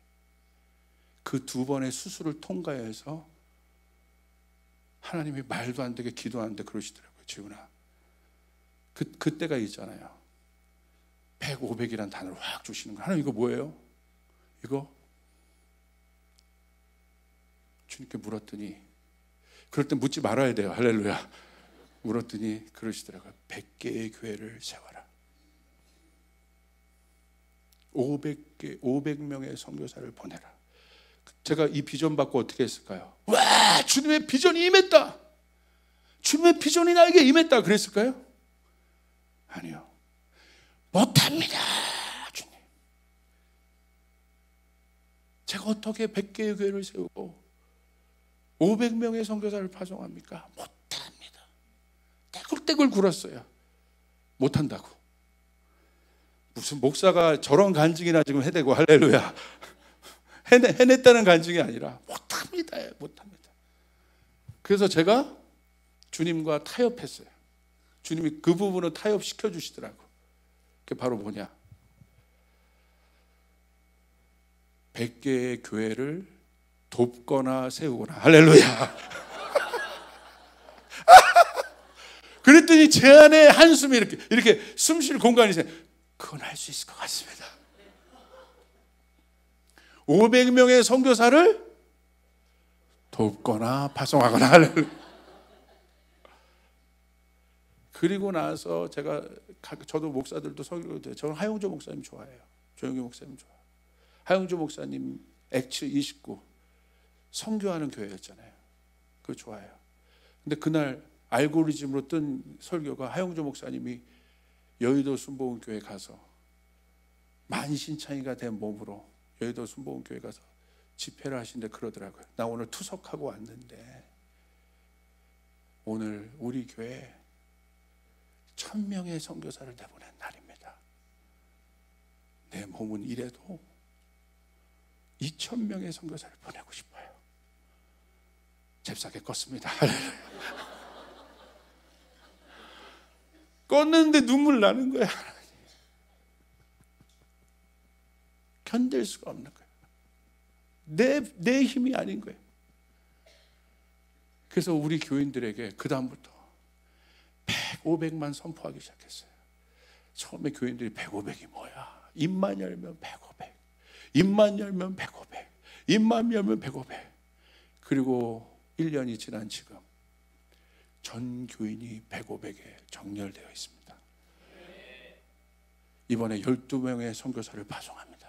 그 두 번의 수술을 통과해서 하나님이 말도 안 되게 기도하는데 그러시더라고요. 지훈아, 그때가 있잖아요. 100, 500이란 단어를 확 주시는 거예요. 하나님 이거 뭐예요? 이거? 주님께 물었더니, 그럴 때 묻지 말아야 돼요. 할렐루야. 물었더니 그러시더라고요. 100개의 교회를 세워라. 500명의 선교사를 보내라. 제가 이 비전 받고 어떻게 했을까요? 와, 주님의 비전이 임했다. 주님의 비전이 나에게 임했다. 그랬을까요? 아니요. 못합니다, 주님. 제가 어떻게 100개의 교회를 세우고 500명의 선교사를 파송합니까? 못합니다. 떼굴떼굴 굴었어요. 못한다고. 무슨 목사가 저런 간증이나 지금 해대고 할렐루야. 해냈다는 간증이 아니라 못합니다. 못합니다. 그래서 제가 주님과 타협했어요. 주님이 그 부분을 타협시켜 주시더라고. 그게 바로 뭐냐? 100개의 교회를 돕거나 세우거나. 할렐루야. 그랬더니 제 안에 한숨이 이렇게 숨 쉴 공간이 있어요. 그건 할 수 있을 것 같습니다. 500명의 선교사를 돕거나 파송하거나. 할렐루야. 그리고 나서 저도 목사들도 설교를 해요. 저는 하용조 목사님 좋아해요. 조영규 목사님 좋아해요. 하용조 목사님 액츠 29 선교하는 교회였잖아요. 그거 좋아해요. 근데 그날 알고리즘으로 뜬 설교가 하용조 목사님이 여의도 순복음교회 가서 만신창이가 된 몸으로 여의도 순복음교회 가서 집회를 하시는데 그러더라고요. 나 오늘 투석하고 왔는데 오늘 우리 교회 1000명의 선교사를 내보낸 날입니다. 내 몸은 이래도 2,000명의 선교사를 보내고 싶어요. 잽싸게 껐습니다. 껐는데 눈물 나는 거야. 견딜 수가 없는 거야. 내 힘이 아닌 거예요. 그래서 우리 교인들에게 그 다음부터 100, 500만 선포하기 시작했어요. 처음에 교인들이 100, 500이 뭐야? 입만 열면 100, 500. 입만 열면 100, 500. 입만 열면 100, 500. 그리고 1년이 지난 지금 전 교인이 100, 500에 정렬되어 있습니다. 이번에 12명의 선교사를 파송합니다.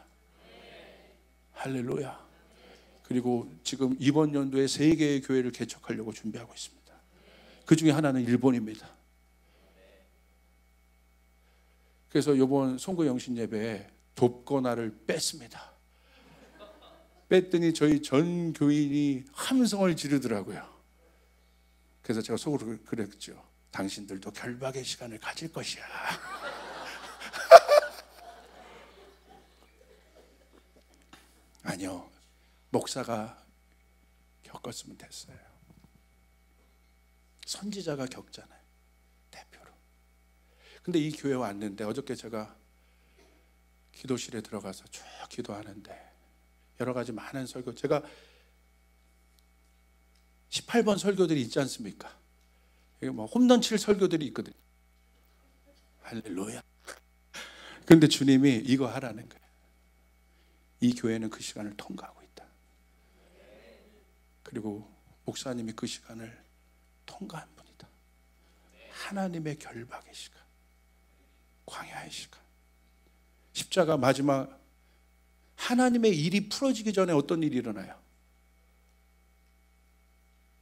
할렐루야. 그리고 지금 이번 연도에 3개의 교회를 개척하려고 준비하고 있습니다. 그 중에 하나는 일본입니다. 그래서 이번 송구 영신 예배에 돕거나를 뺐습니다. 뺐더니 저희 전 교인이 함성을 지르더라고요. 그래서 제가 속으로 그랬죠. 당신들도 결박의 시간을 가질 것이야. 아니요. 목사가 겪었으면 됐어요. 선지자가 겪잖아요. 대표로. 근데 이 교회 왔는데 어저께 제가 기도실에 들어가서 쭉 기도하는데 여러 가지 많은 설교, 제가 18번 설교들이 있지 않습니까? 여기 뭐 홈런 칠 설교들이 있거든요. 할렐루야. 그런데 주님이 이거 하라는 거예요. 이 교회는 그 시간을 통과하고 있다. 그리고 목사님이 그 시간을 통과한 분이다. 하나님의 결박의 시간, 광야의 시간, 십자가 마지막 하나님의 일이 풀어지기 전에 어떤 일이 일어나요?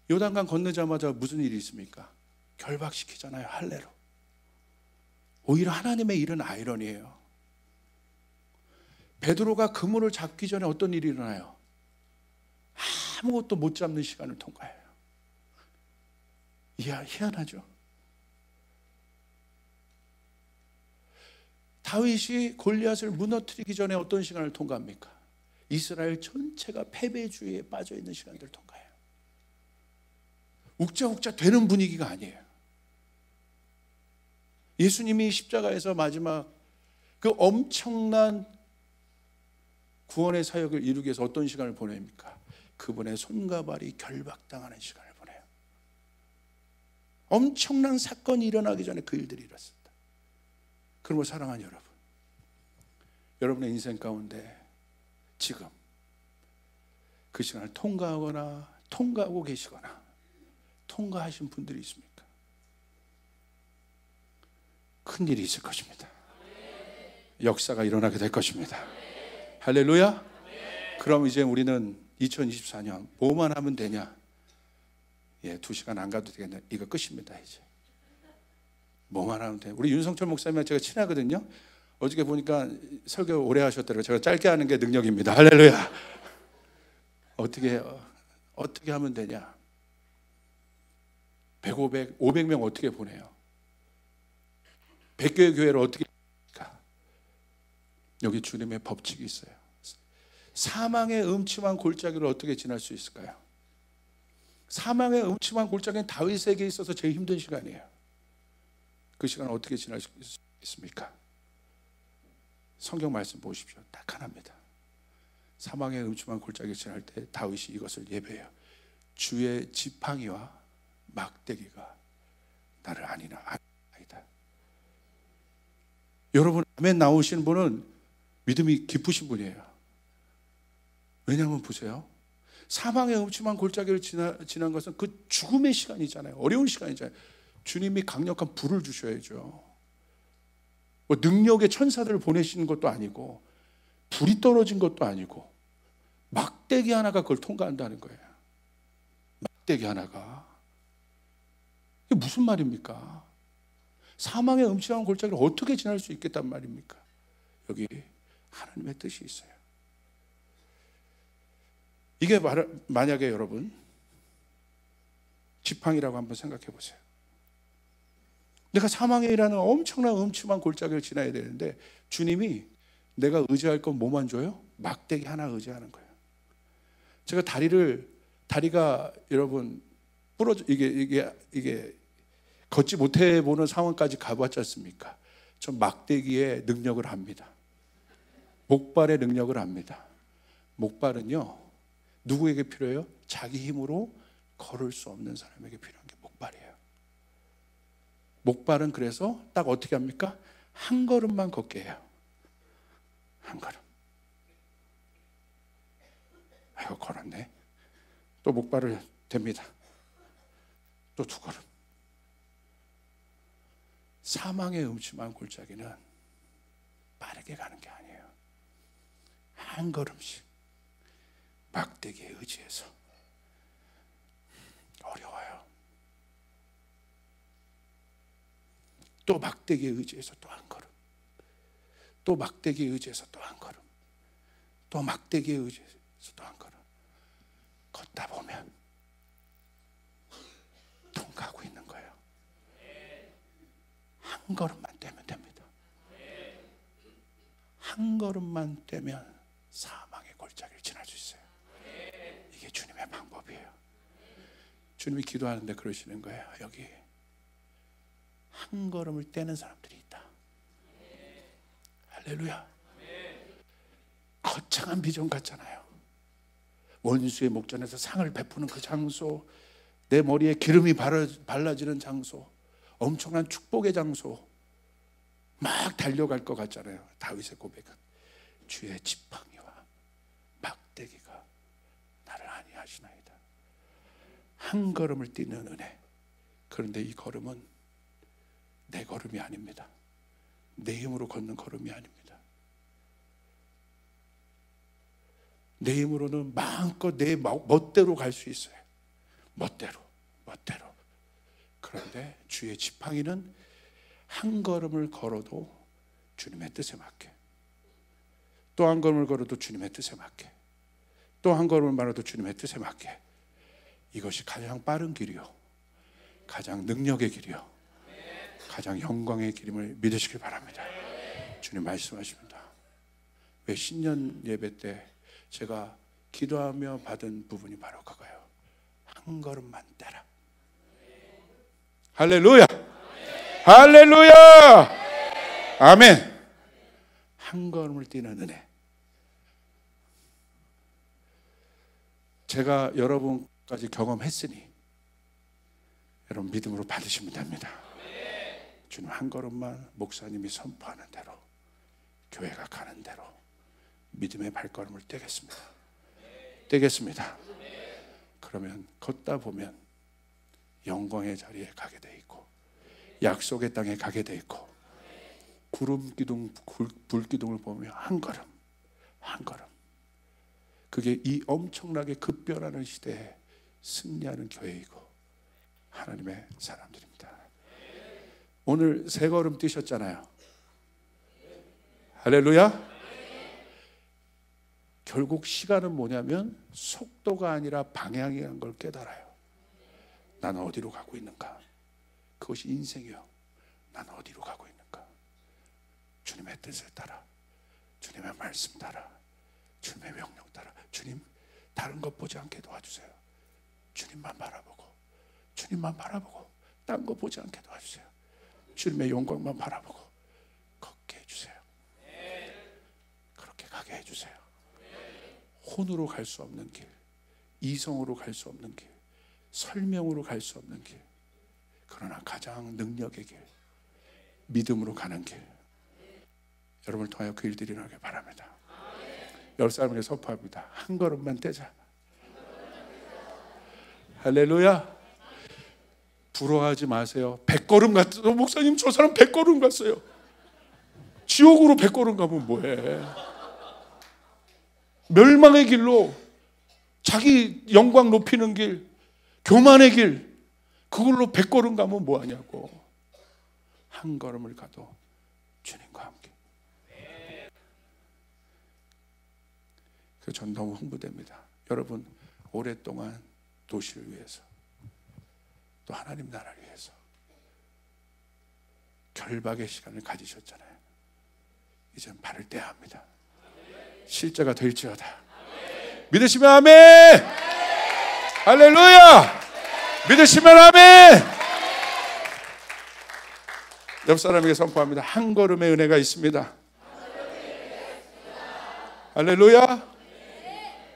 요단강 건너자마자 무슨 일이 있습니까? 결박시키잖아요. 할례로. 오히려 하나님의 일은 아이러니예요. 베드로가 그물을 잡기 전에 어떤 일이 일어나요? 아무것도 못 잡는 시간을 통과해요. 희한하죠. 다윗이 골리앗을 무너뜨리기 전에 어떤 시간을 통과합니까? 이스라엘 전체가 패배주의에 빠져 있는 시간들을 통과해요. 욱자욱자 되는 분위기가 아니에요. 예수님이 십자가에서 마지막 그 엄청난 구원의 사역을 이루기 위해서 어떤 시간을 보냅니까? 그분의 손과 발이 결박당하는 시간을 보내요. 엄청난 사건이 일어나기 전에 그 일들이 일어났습니다. 그러므로 사랑하는 여러분, 여러분의 인생 가운데 지금 그 시간을 통과하거나 통과하고 계시거나 통과하신 분들이 있습니까? 큰일이 있을 것입니다. 역사가 일어나게 될 것입니다. 할렐루야. 그럼 이제 우리는 2024년 뭐만 하면 되냐? 2시간 안 가도 되겠네. 이거 끝입니다. 이제 뭐만 하면 돼. 우리 윤성철 목사님과 제가 친하거든요. 어저께 보니까 설교 오래 하셨더라고요. 제가 짧게 하는 게 능력입니다. 할렐루야. 어떻게 하면 되냐? 100, 500, 500명 어떻게 보내요? 100개의 교회를 어떻게 합니까? 여기 주님의 법칙이 있어요. 사망의 음침한 골짜기를 어떻게 지날 수 있을까요? 사망의 음침한 골짜기는 다윗에게 있어서 제일 힘든 시간이에요. 그 시간을 어떻게 지날 수 있습니까? 성경 말씀 보십시오. 딱 하나입니다. 사망의 음침한 골짜기를 지날 때 다윗이 이것을 예배해요. 주의 지팡이와 막대기가 나를 아니나 아니다. 여러분 아멘 나오시는 분은 믿음이 깊으신 분이에요. 왜냐하면 보세요. 사망의 음침한 골짜기를 지난 것은 그 죽음의 시간이잖아요. 어려운 시간이잖아요. 주님이 강력한 불을 주셔야죠. 뭐 능력의 천사들을 보내시는 것도 아니고 불이 떨어진 것도 아니고 막대기 하나가 그걸 통과한다는 거예요. 막대기 하나가. 이게 무슨 말입니까? 사망의 음침한 골짜기를 어떻게 지날 수 있겠단 말입니까? 여기 하나님의 뜻이 있어요. 이게 만약에 여러분 지팡이라고 한번 생각해 보세요. 내가 사망의 일하는 엄청난 음침한 골짜기를 지나야 되는데 주님이 내가 의지할 건 뭐만 줘요? 막대기 하나 의지하는 거예요. 제가 다리가 여러분 부러져 이게 걷지 못해 보는 상황까지 가봤지 않습니까? 전 막대기의 능력을 압니다. 목발의 능력을 압니다. 목발은요, 누구에게 필요해요? 자기 힘으로 걸을 수 없는 사람에게 필요한 게 목발이에요. 목발은 그래서 딱 어떻게 합니까? 한 걸음만 걷게 해요. 한 걸음. 아이고, 걸었네. 또 목발을 댑니다. 또 두 걸음. 사망의 음침한 골짜기는 빠르게 가는 게 아니에요. 한 걸음씩 막대기에 의지해서. 어려워요. 또 막대기에 의지해서 또 한 걸음, 또 막대기에 의지해서 또 한 걸음, 또 막대기에 의지해서 또 한 걸음. 걷다 보면 통과하고 있는 거예요. 한 걸음만 떼면 됩니다. 한 걸음만 떼면 사망의 골짜기를 지날 수 있어요. 이게 주님의 방법이에요. 주님이 기도하는데 그러시는 거예요. 여기 한 걸음을 떼는 사람들이 있다. 할렐루야. 거창한 비전 같잖아요. 원수의 목전에서 상을 베푸는 그 장소, 내 머리에 기름이 발라지는 장소, 엄청난 축복의 장소, 막 달려갈 것 같잖아요. 다윗의 고백은 주의 지팡이와 막대기가 나를 안위하시나이다. 한 걸음을 뛰는 은혜. 그런데 이 걸음은 내 걸음이 아닙니다. 내 힘으로 걷는 걸음이 아닙니다. 내 힘으로는 마음껏 내 멋대로 갈 수 있어요. 멋대로. 그런데 주의 지팡이는 한 걸음을 걸어도 주님의 뜻에 맞게, 또 한 걸음을 걸어도 주님의 뜻에 맞게, 또 한 걸음을 말아도 주님의 뜻에 맞게. 이것이 가장 빠른 길이요, 가장 능력의 길이요, 가장 영광의 길임을 믿으시길 바랍니다. 주님 말씀하십니다. 왜 신년 예배 때 제가 기도하며 받은 부분이 바로 그거예요. 한 걸음만 떼라. 할렐루야. 할렐루야. 아멘. 한 걸음을 뛰는 은혜. 제가 여러분까지 경험했으니 여러분 믿음으로 받으시면 됩니다. 주님 한 걸음만 목사님이 선포하는 대로, 교회가 가는 대로 믿음의 발걸음을 떼겠습니다. 그러면 걷다 보면 영광의 자리에 가게 돼 있고, 약속의 땅에 가게 돼 있고, 구름 기둥, 불 기둥을 보며 한 걸음, 그게 이 엄청나게 급변하는 시대에 승리하는 교회이고 하나님의 사람들입니다. 오늘 세 걸음 뛰셨잖아요. 할렐루야. 결국 시간은 뭐냐면 속도가 아니라 방향이라는 걸 깨달아요. 나는 어디로 가고 있는가? 그것이 인생이요. 나는 어디로 가고 있는가? 주님의 뜻을 따라, 주님의 말씀 따라, 주님의 명령 따라. 주님, 다른 것 보지 않게 도와주세요. 주님만 바라보고 딴 거 보지 않게 도와주세요. 주님의 영광만 바라보고 걷게 해주세요. 그렇게 가게 해주세요. 혼으로 갈 수 없는 길, 이성으로 갈 수 없는 길, 설명으로 갈 수 없는 길, 그러나 가장 능력의 길, 믿음으로 가는 길, 여러분을 통하여 그 일들이 일어나길 바랍니다. 열 사람에게 선포합니다. 한 걸음만 떼자. 할렐루야. 부러워하지 마세요. 100걸음 갔어요. 목사님, 저 사람 100걸음 갔어요. 지옥으로 100걸음 가면 뭐해? 멸망의 길로, 자기 영광 높이는 길, 교만의 길, 그걸로 100걸음 가면 뭐하냐고. 한 걸음을 가도 주님과 함께. 그래서 전 너무 흥분됩니다. 여러분, 오랫동안 도시를 위해서, 또 하나님 나라를 위해서 결박의 시간을 가지셨잖아요. 이제는 발을 떼야 합니다. 실제가 될지어다. 믿으시면 아멘. 할렐루야. 믿으시면 아멘. 옆 사람에게 선포합니다. 한 걸음의 은혜가 있습니다. 할렐루야.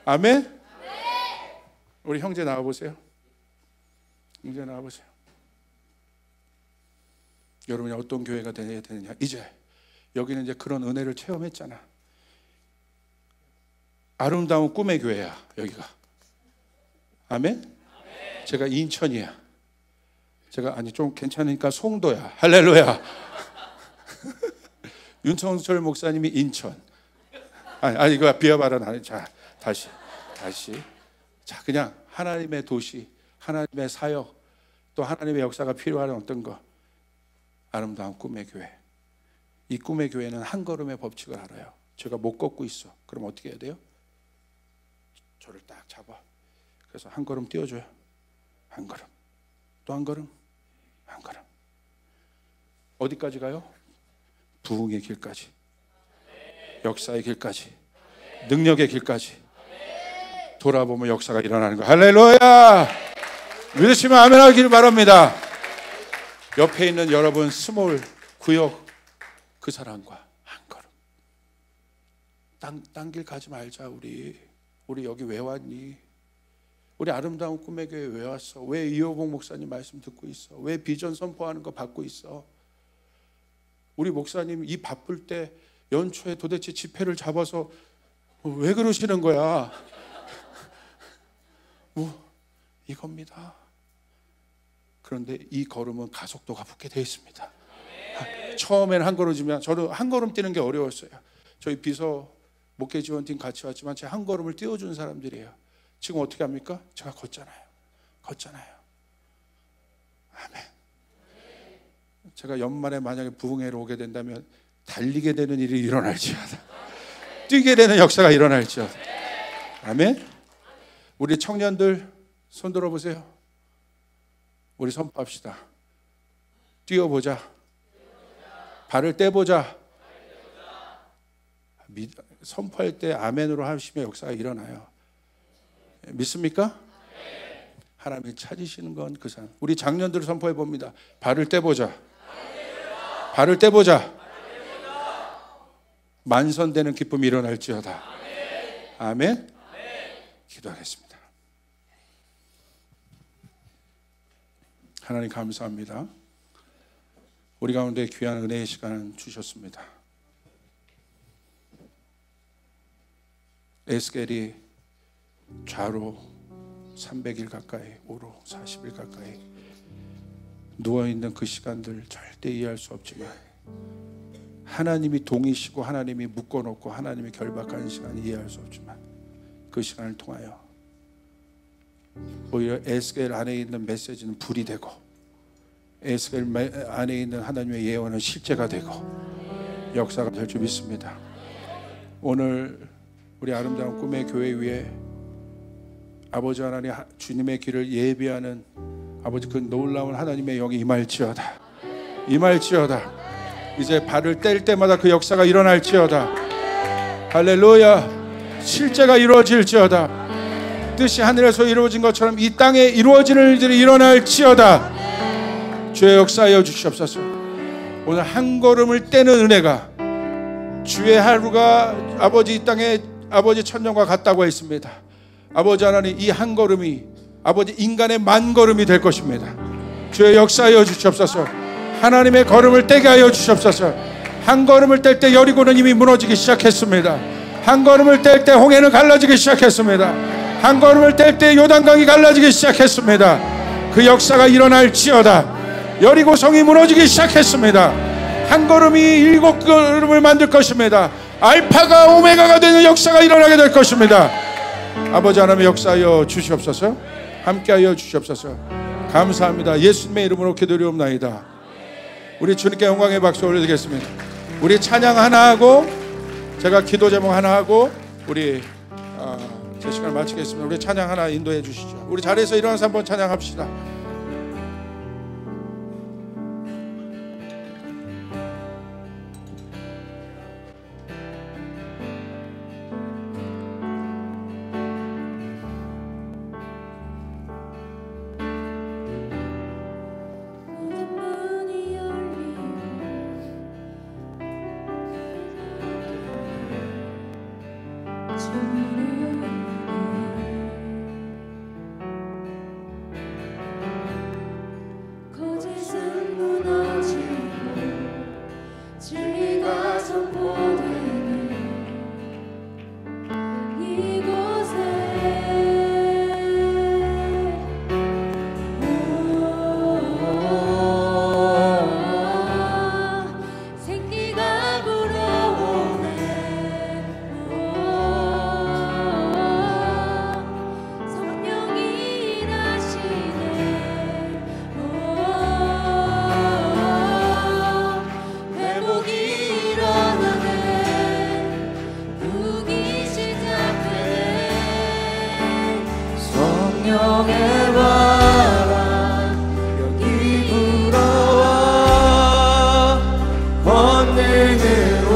아멘. 우리 형제 나와보세요. 형제 나와보세요. 여러분이 어떤 교회가 되어야 되느냐. 이제 여기는 이제 그런 은혜를 체험했잖아. 아름다운 꿈의 교회야 여기가. 아멘. 제가 인천이야. 제가 아니 좀 괜찮으니까 송도야. 할렐루야. 윤청철 목사님이 인천. 아니 이거 비하발언. 자 다시. 자 그냥 하나님의 도시, 하나님의 사역, 또 하나님의 역사가 필요한 어떤 거. 아름다운 꿈의 교회. 이 꿈의 교회는 한 걸음의 법칙을 알아요. 제가 못 걷고 있어. 그럼 어떻게 해야 돼요? 저를 딱 잡아. 그래서 한 걸음 띄워줘요. 한 걸음. 또 한 걸음. 한 걸음. 어디까지 가요? 부흥의 길까지. 역사의 길까지. 능력의 길까지. 돌아보면 역사가 일어나는 거예요. 할렐루야. 믿으시면 아멘 하기를 바랍니다. 옆에 있는 여러분 스몰 구역 그 사람과 한 걸음. 딴 길 가지 말자. 우리 여기 왜 왔니? 우리 아름다운 꿈의 교회 왜 왔어? 왜 이호봉 목사님 말씀 듣고 있어? 왜 비전 선포하는 거 받고 있어? 우리 목사님 이 바쁠 때 연초에 도대체 집회를 잡아서 왜 그러시는 거야? 이겁니다. 그런데 이 걸음은 가속도가 붙게 되어 있습니다. 처음에는 한 걸음이면 저는 한 걸음 뛰는 게 어려웠어요. 저희 비서 목회 지원팀 같이 왔지만 제 한 걸음을 띄워준 사람들이에요. 지금 어떻게 합니까? 제가 걷잖아요. 아멘. 제가 연말에 만약에 부흥회로 오게 된다면 달리게 되는 일이 일어날지어다. 뛰게 되는 역사가 일어날지어다. 아멘. 우리 청년들 손 들어보세요. 우리 선포합시다. 뛰어보자. 발을 떼보자. 선포할 때 아멘으로 하시면 역사가 일어나요. 믿습니까? 하나님이 찾으시는 건 그 사람. 우리 장년들 선포해 봅니다. 발을 떼보자. 발을 떼보자. 만선되는 기쁨이 일어날지어다. 아멘. 기도하겠습니다. 하나님 감사합니다. 우리 가운데 귀한 은혜의 시간을 주셨습니다. 에스겔이 좌로 300일 가까이, 우로 40일 가까이 누워있는 그 시간들 절대 이해할 수 없지만 하나님이 동이시고 하나님이 묶어놓고 하나님이 결박하는 시간 이해할 수 없지만 그 시간을 통하여 오히려 에스겔 안에 있는 메시지는 불이 되고 에스겔 안에 있는 하나님의 예언은 실제가 되고 역사가 될 줄 믿습니다. 오늘 우리 아름다운 꿈의 교회 위에 아버지 하나님 주님의 길을 예비하는 아버지 그 놀라운 하나님의 영이 임할지어다. 이제 발을 뗄 때마다 그 역사가 일어날지어다. 할렐루야. 실제가 이루어질지어다. 뜻이 하늘에서 이루어진 것처럼 이 땅에 이루어지는 일들이 일어날지어다. 주의 역사하여 주시옵소서. 오늘 한 걸음을 떼는 은혜가 주의 하루가 아버지 이 땅에 아버지 천년과 같다고 했습니다. 아버지 하나님 이 한 걸음이 아버지 인간의 만 걸음이 될 것입니다. 주의 역사하여 주시옵소서. 하나님의 걸음을 떼게 하여 주시옵소서. 한 걸음을 뗄 때 여리고는 이미 무너지기 시작했습니다. 한 걸음을 뗄 때 홍해는 갈라지기 시작했습니다. 한 걸음을 뗄 때 요단강이 갈라지기 시작했습니다. 그 역사가 일어날지어다. 여리고성이 무너지기 시작했습니다. 한 걸음이 7걸음을 만들 것입니다. 알파가 오메가가 되는 역사가 일어나게 될 것입니다. 아버지 하나님의 역사하여 주시옵소서. 함께하여 주시옵소서. 감사합니다. 예수님의 이름으로 기도드리옵나이다. 우리 주님께 영광의 박수 올려드리겠습니다. 우리 찬양 하나 하고 제가 기도 제목 하나 하고 우리 제 시간을 마치겠습니다. 우리 찬양 하나 인도해 주시죠. 우리 자리에서 일어나서 한번 찬양합시다. 성령의 바람 여기 불어와 권능으로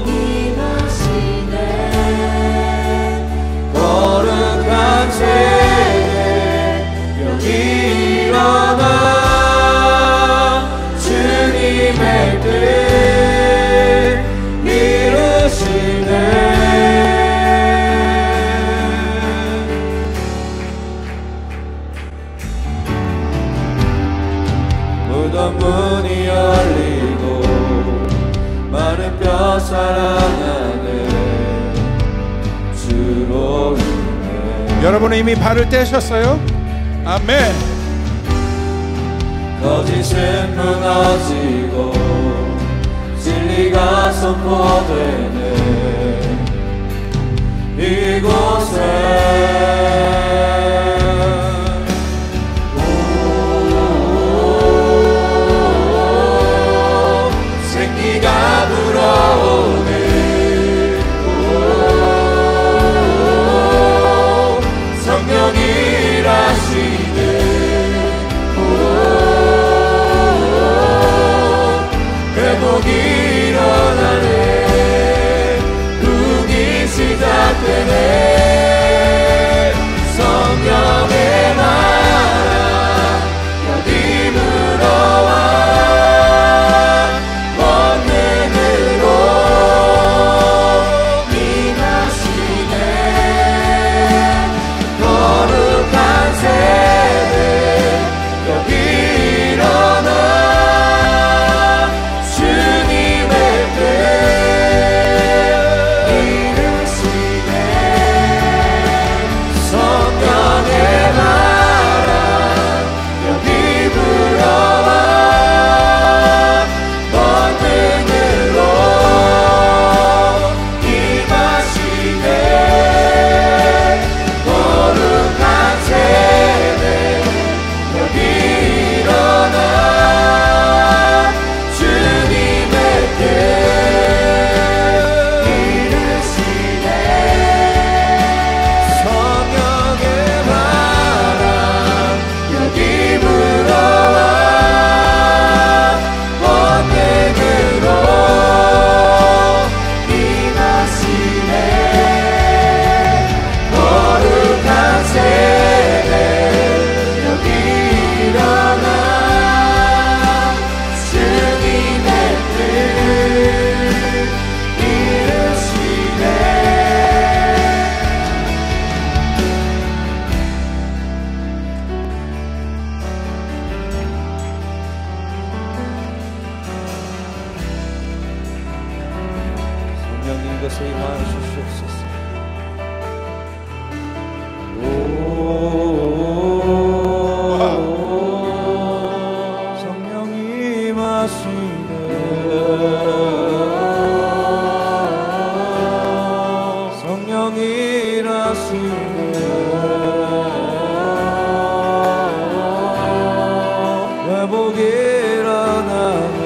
임하시네. 거룩한 세대 여기 일어나 주님의 뜻 이루시네. 문이 열리고 마른 뼈 살아나네. 주로 인해 여러분은 이미 발을 떼셨어요? 아멘. 거짓은 무너지고 진리가 선포되네. 이곳에 생기가 불어오네. 성령이 일하시네. 회복이 일어나네. 북이 시작되네. 성령의 나라 여기 불어와 권능으로 임하시네. 거룩한 세대 여기 일어나 주님의 뜻 이루시네. 성령의 바람 여기 불어와 권능으로 임하시네. 거룩한 세대 여기 일어나 주님의 뜻 이루시네. 성령의 바람 여기 불어와 권능으로 임하시네. 거룩한 세대 여기 일어나 주님의 뜻 이루시네. 성령님 이것에 임하여 주시옵소서. 성령이 임하시네. 성령이 일하시네. 회복이 일어나네.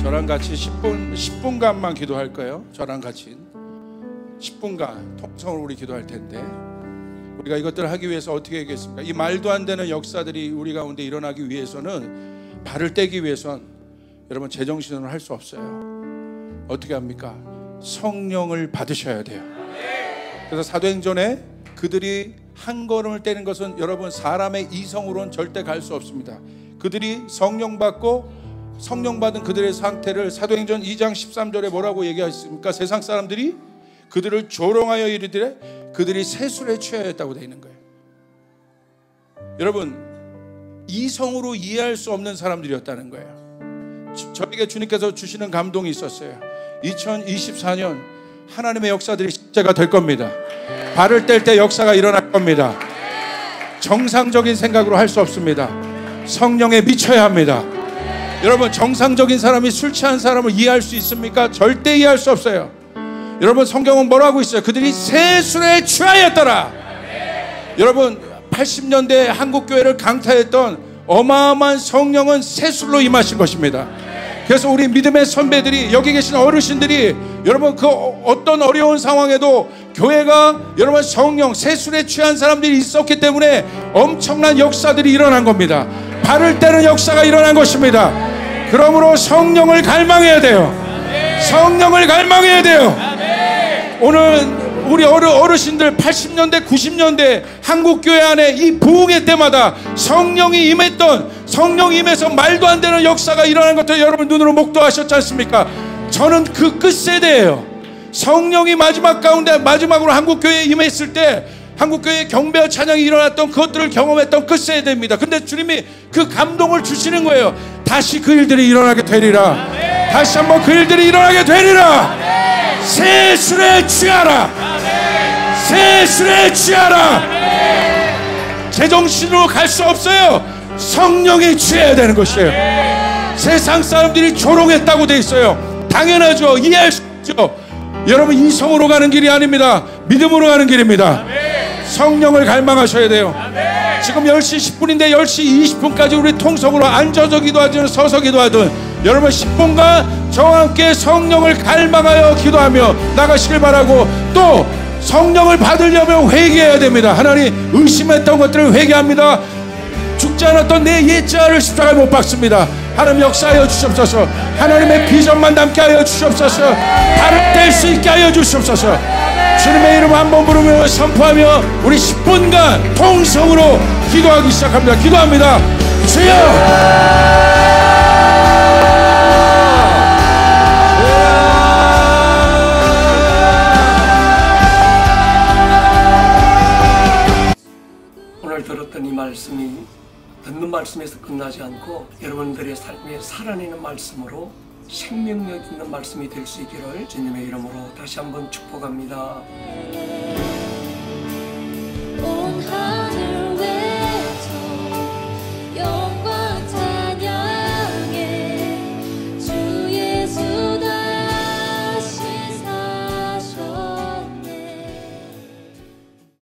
저랑 같이 10분간만 기도할 거예요. 저랑 같이 10분간 통성으로 우리 기도할 텐데, 우리가 이것들을 하기 위해서 어떻게 하겠습니까? 이 말도 안 되는 역사들이 우리 가운데 일어나기 위해서는, 발을 떼기 위해선 여러분 제정신으로 할 수 없어요. 어떻게 합니까? 성령을 받으셔야 돼요. 그래서 사도행전에 그들이 한 걸음을 떼는 것은 여러분 사람의 이성으로는 절대 갈 수 없습니다. 그들이 성령 받은 그들의 상태를 사도행전 2장 13절에 뭐라고 얘기하십니까? 세상 사람들이 그들을 조롱하여 이르되 그들이 세술에 취하였다고 되어 있는 거예요. 여러분, 이성으로 이해할 수 없는 사람들이었다는 거예요. 저에게 주님께서 주시는 감동이 있었어요. 2024년 하나님의 역사들이 실제가 될 겁니다. 발을 뗄 때 역사가 일어날 겁니다. 정상적인 생각으로 할 수 없습니다. 성령에 미쳐야 합니다. 여러분, 정상적인 사람이 술 취한 사람을 이해할 수 있습니까? 절대 이해할 수 없어요. 여러분, 성경은 뭐라고 있어요? 그들이 세술에 취하였더라. 여러분, 80년대 한국교회를 강타했던 어마어마한 성령은 세술로 임하신 것입니다. 그래서 우리 믿음의 선배들이, 여기 계신 어르신들이, 여러분 그 어떤 어려운 상황에도 교회가 여러분 성령 세술에 취한 사람들이 있었기 때문에 엄청난 역사들이 일어난 겁니다. 발을 떼는 역사가 일어난 것입니다. 그러므로 성령을 갈망해야 돼요. 성령을 갈망해야 돼요. 오늘 우리 어르신들 80년대 90년대 한국교회 안에 이 부흥회 때마다 성령이 임해서 말도 안 되는 역사가 일어나는 것을 여러분 눈으로 목도하셨지 않습니까? 저는 그 끝세대예요. 성령이 마지막으로 한국교회에 임했을 때 한국교회 경배와 찬양이 일어났던 그것들을 경험했던 끝세대입니다. 근데 주님이 그 감동을 주시는 거예요. 다시 그 일들이 일어나게 되리라. 다시 한번 그 일들이 일어나게 되리라. 세술에 취하라. 세술에 취하라. 제정신으로 갈 수 없어요. 성령에 취해야 되는 것이에요. 세상 사람들이 조롱했다고 돼 있어요. 당연하죠. 이해할 수 있죠. 여러분, 이성으로 가는 길이 아닙니다. 믿음으로 가는 길입니다. 성령을 갈망하셔야 돼요. 지금 10시 10분인데 10시 20분까지 우리 통성으로 앉아서 기도하든 서서 기도하든 여러분 10분간 저와 함께 성령을 갈망하여 기도하며 나가시길 바라고, 또 성령을 받으려면 회개해야 됩니다. 하나님, 의심했던 것들을 회개합니다. 죽지 않았던 내 옛자를 십자가에 못 박습니다. 하나님 역사하여 주시옵소서. 하나님의 비전만 담게 하여 주시옵소서. 발을 뗄 수 있게 하여 주시옵소서. 주님의 이름 한번 부르며 선포하며 우리 10분간 통성으로 기도하기 시작합니다. 기도합니다. 주여! 들었던 이 말씀이 듣는 말씀에서 끝나지 않고 여러분들의 삶에 살아내는 말씀으로 생명력 있는 말씀이 될 수 있기를 주님의 이름으로 다시 한번 축복합니다. 온 하늘